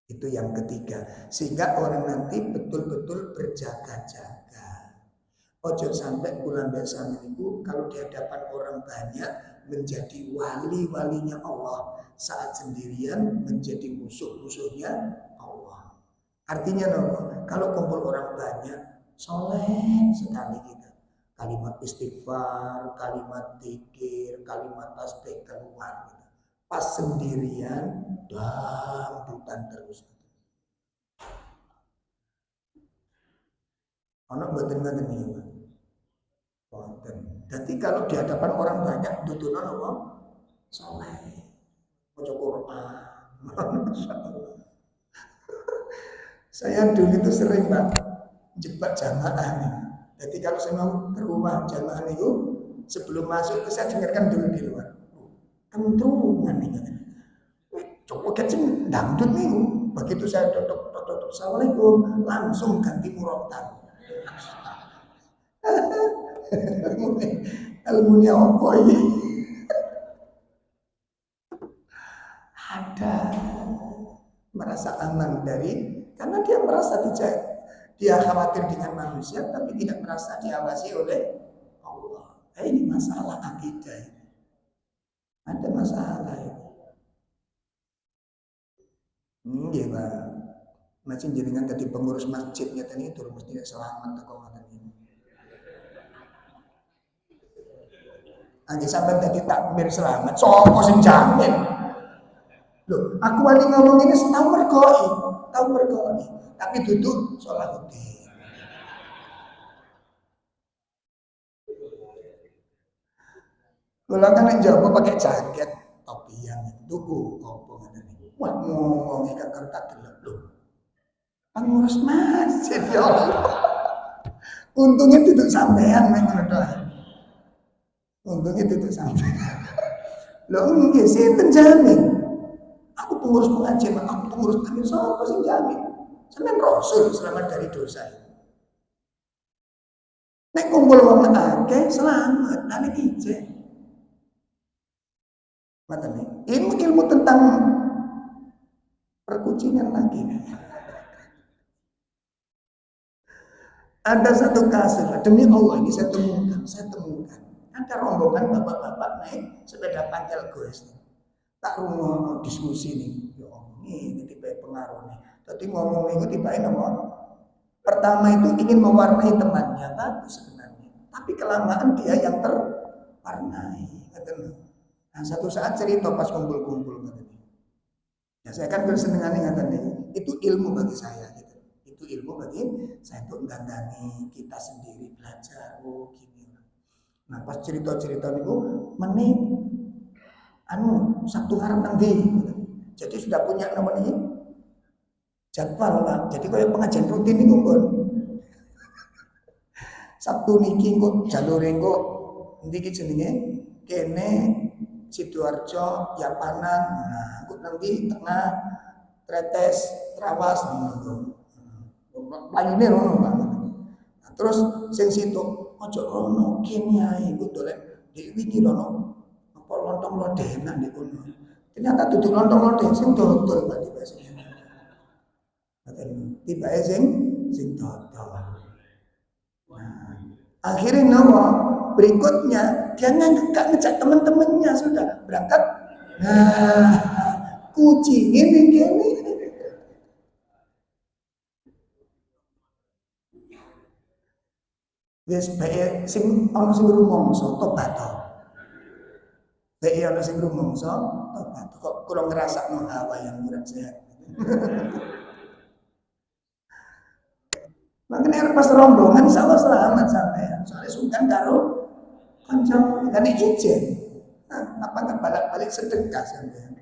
Itu yang ketiga. Sehingga orang nanti betul-betul berjaga-jaga. Ojo sampai bulan bersama itu kalau di hadapan orang banyak menjadi wali-walinya Allah, saat sendirian menjadi musuh-musuhnya Allah. Artinya kalau kumpul orang banyak, soleh sekali kita. Kalimat istighfar, kalimat zikir, kalimat tasbih keluar. Pas sendirian, dangdutan terus. Ono mboten-mboten niku. Wonten. Jadi kalau di hadapan orang banyak dudunan apa? Saleh. Maca Quran. Saya dulu itu sering Pak jebak jamaah nih. Jadi kalau saya mau ke rumah jamaah itu sebelum masuk saya dengarkan dulu di luar. Kentrungan nih. Coba kecil dangdut nih. Begitu saya tutup Assalamualaikum langsung ganti murotal. Ilmunya apa ini? Ada merasa aman dari karena dia merasa dia khawatir dengan manusia tapi tidak merasa diawasi oleh Allah. Ini masalah akidah ini. Ada masalah ini. Iya Pak. Macam jenengan tadi pengurus masjidnya tadi itu mesti selamat atau mana ini. Angge sampai tadi takmir selamat, sopo sing jamin? Loh, aku wani ngomong ini tahu mergoi, tapi duduk Salahuddin. Kalau kan jawab pakai jaket, topi yang tuku, apa ngene. Wah ngomongnya gak kertas delok lho. Pengurus masjid ya Allah. Untungnya duduk sampean nek ngono doa. Untungnya duduk sampean. Lho nggih sinten jamin? Aku pengurus pengajian, aku pengurus takmir, sapa sing jamin? Sampeyan Rasul selamat dari dosa. Nek kumpul wong akeh selamat, lan iki ijek. Matane, ilmu tentang perkucingan lagi. Ada satu kasus, demi Allah ini saya temukan. Ada rombongan bapak-bapak naik sepeda panjang goes. Tak rumah diskusi nih, ya ini tiba pengaruh nih. Tadi ngomong itu tiba apa? Pertama itu ingin mewarnai temannya, bagus sebenarnya. Tapi kelamaan dia yang terwarnai. Nah, satu saat cerita pas kumpul-kumpul katanya. Ya saya kan bersenengan katanya. Itu ilmu bagi saya gitu. Itu ilmu bagi saya untuk menggandani kita sendiri belajar. Oh gini. Nah pas cerita-cerita itu menit Sabtu ngarep nang ndi. Jadi sudah punya namanya jadwal Pak. Jadi kayak pengajian rutin niku pun. Sabtu niki kok jalur engko endi iki jenenge kene Sidoarjo Yapanan. Nah, kok nanti tengah Tretes Trawas ngono. Playune ngono Pak. Nah, terus sing situ ojo rono kene ae kok dolek di wingi rono apa lontong lodenan di kono. Ternyata duduk lontong loden sing dodol Pak tiba sing. Tiba sing dodol. Nah, akhirnya nawa berikutnya dia nggak ngejak teman-temannya sudah berangkat. Nah, kucing ini gini. Wis bae sing ana sing rumangsa tobat to. Bae ana sing rumangsa tobat. Kok kula ngrasakno hawa yang kurang sehat. Makanya pas rombongan insya Allah selamat sampai soalnya sungkan karo kanca kan ijen. Nah, apa nggak balik sedekah sampai.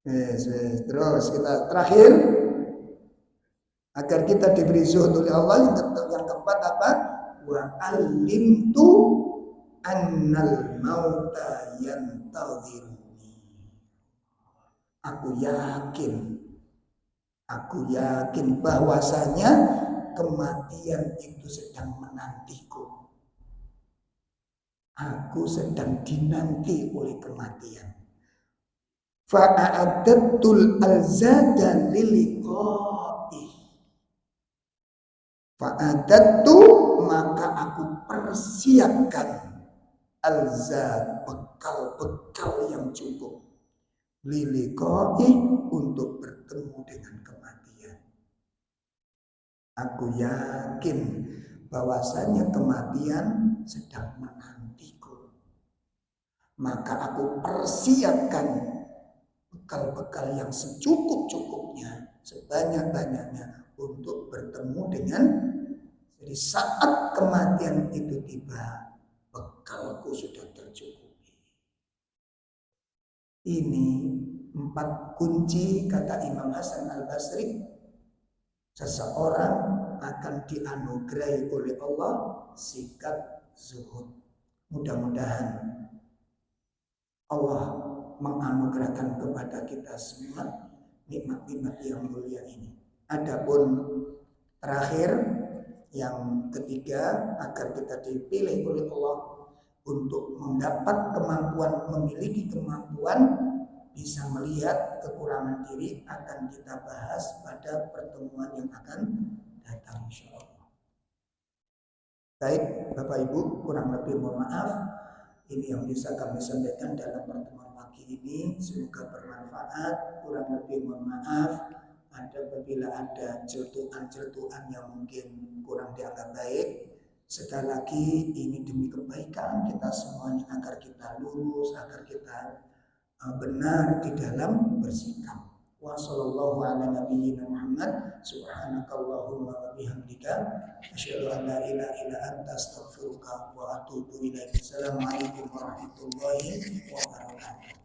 Yes. Terus kita terakhir Agar kita diberi zuhud oleh Allah. Yang keempat apa? Wa alimtu annal mauta yantadhiruni. Aku yakin bahwasanya kematian itu sedang menantiku. Aku sedang dinanti oleh kematian. Fa'adatul alzada liliqa'i. Fa'adatu, maka aku persiapkan alzad, bekal-bekal yang cukup, liliqa'i, untuk bertemu dengan kematian. Aku yakin bahwasanya kematian sedang menantiku, maka aku persiapkan bekal-bekal yang secukup-cukupnya, sebanyak-banyaknya untuk bertemu dengan. Jadi saat kematian itu tiba, bekalku sudah tercukupi. Ini 4 kunci, kata Imam Hasan Al-Basri, seseorang akan dianugerahi oleh Allah sikap zuhud. Mudah-mudahan Allah menganugerahkan kepada kita semua nikmat-nikmat yang mulia ini. Adapun terakhir, yang ketiga, agar kita dipilih oleh Allah untuk mendapat kemampuan, memiliki kemampuan bisa melihat kekurangan diri, akan kita bahas pada pertemuan yang akan datang, insyaallah. Baik, Bapak Ibu, kurang lebih mohon maaf. Ini yang bisa kami sampaikan dalam pertemuan pagi ini. Semoga bermanfaat. Kurang lebih mohon maaf apabila ada celtuan-celtuan yang mungkin kurang dianggap baik. Sekali lagi, ini demi kebaikan kita semuanya, agar kita lurus, agar kita benar di dalam bersikap. Wa sallallahu ala nabiyyina Muhammad, subhanakallahumma wa bihamdika, asyhadu an la ilaha illa anta, astaghfiruka wa atubu ilaik. Assalamualaikum warahmatullahi wabarakatuh.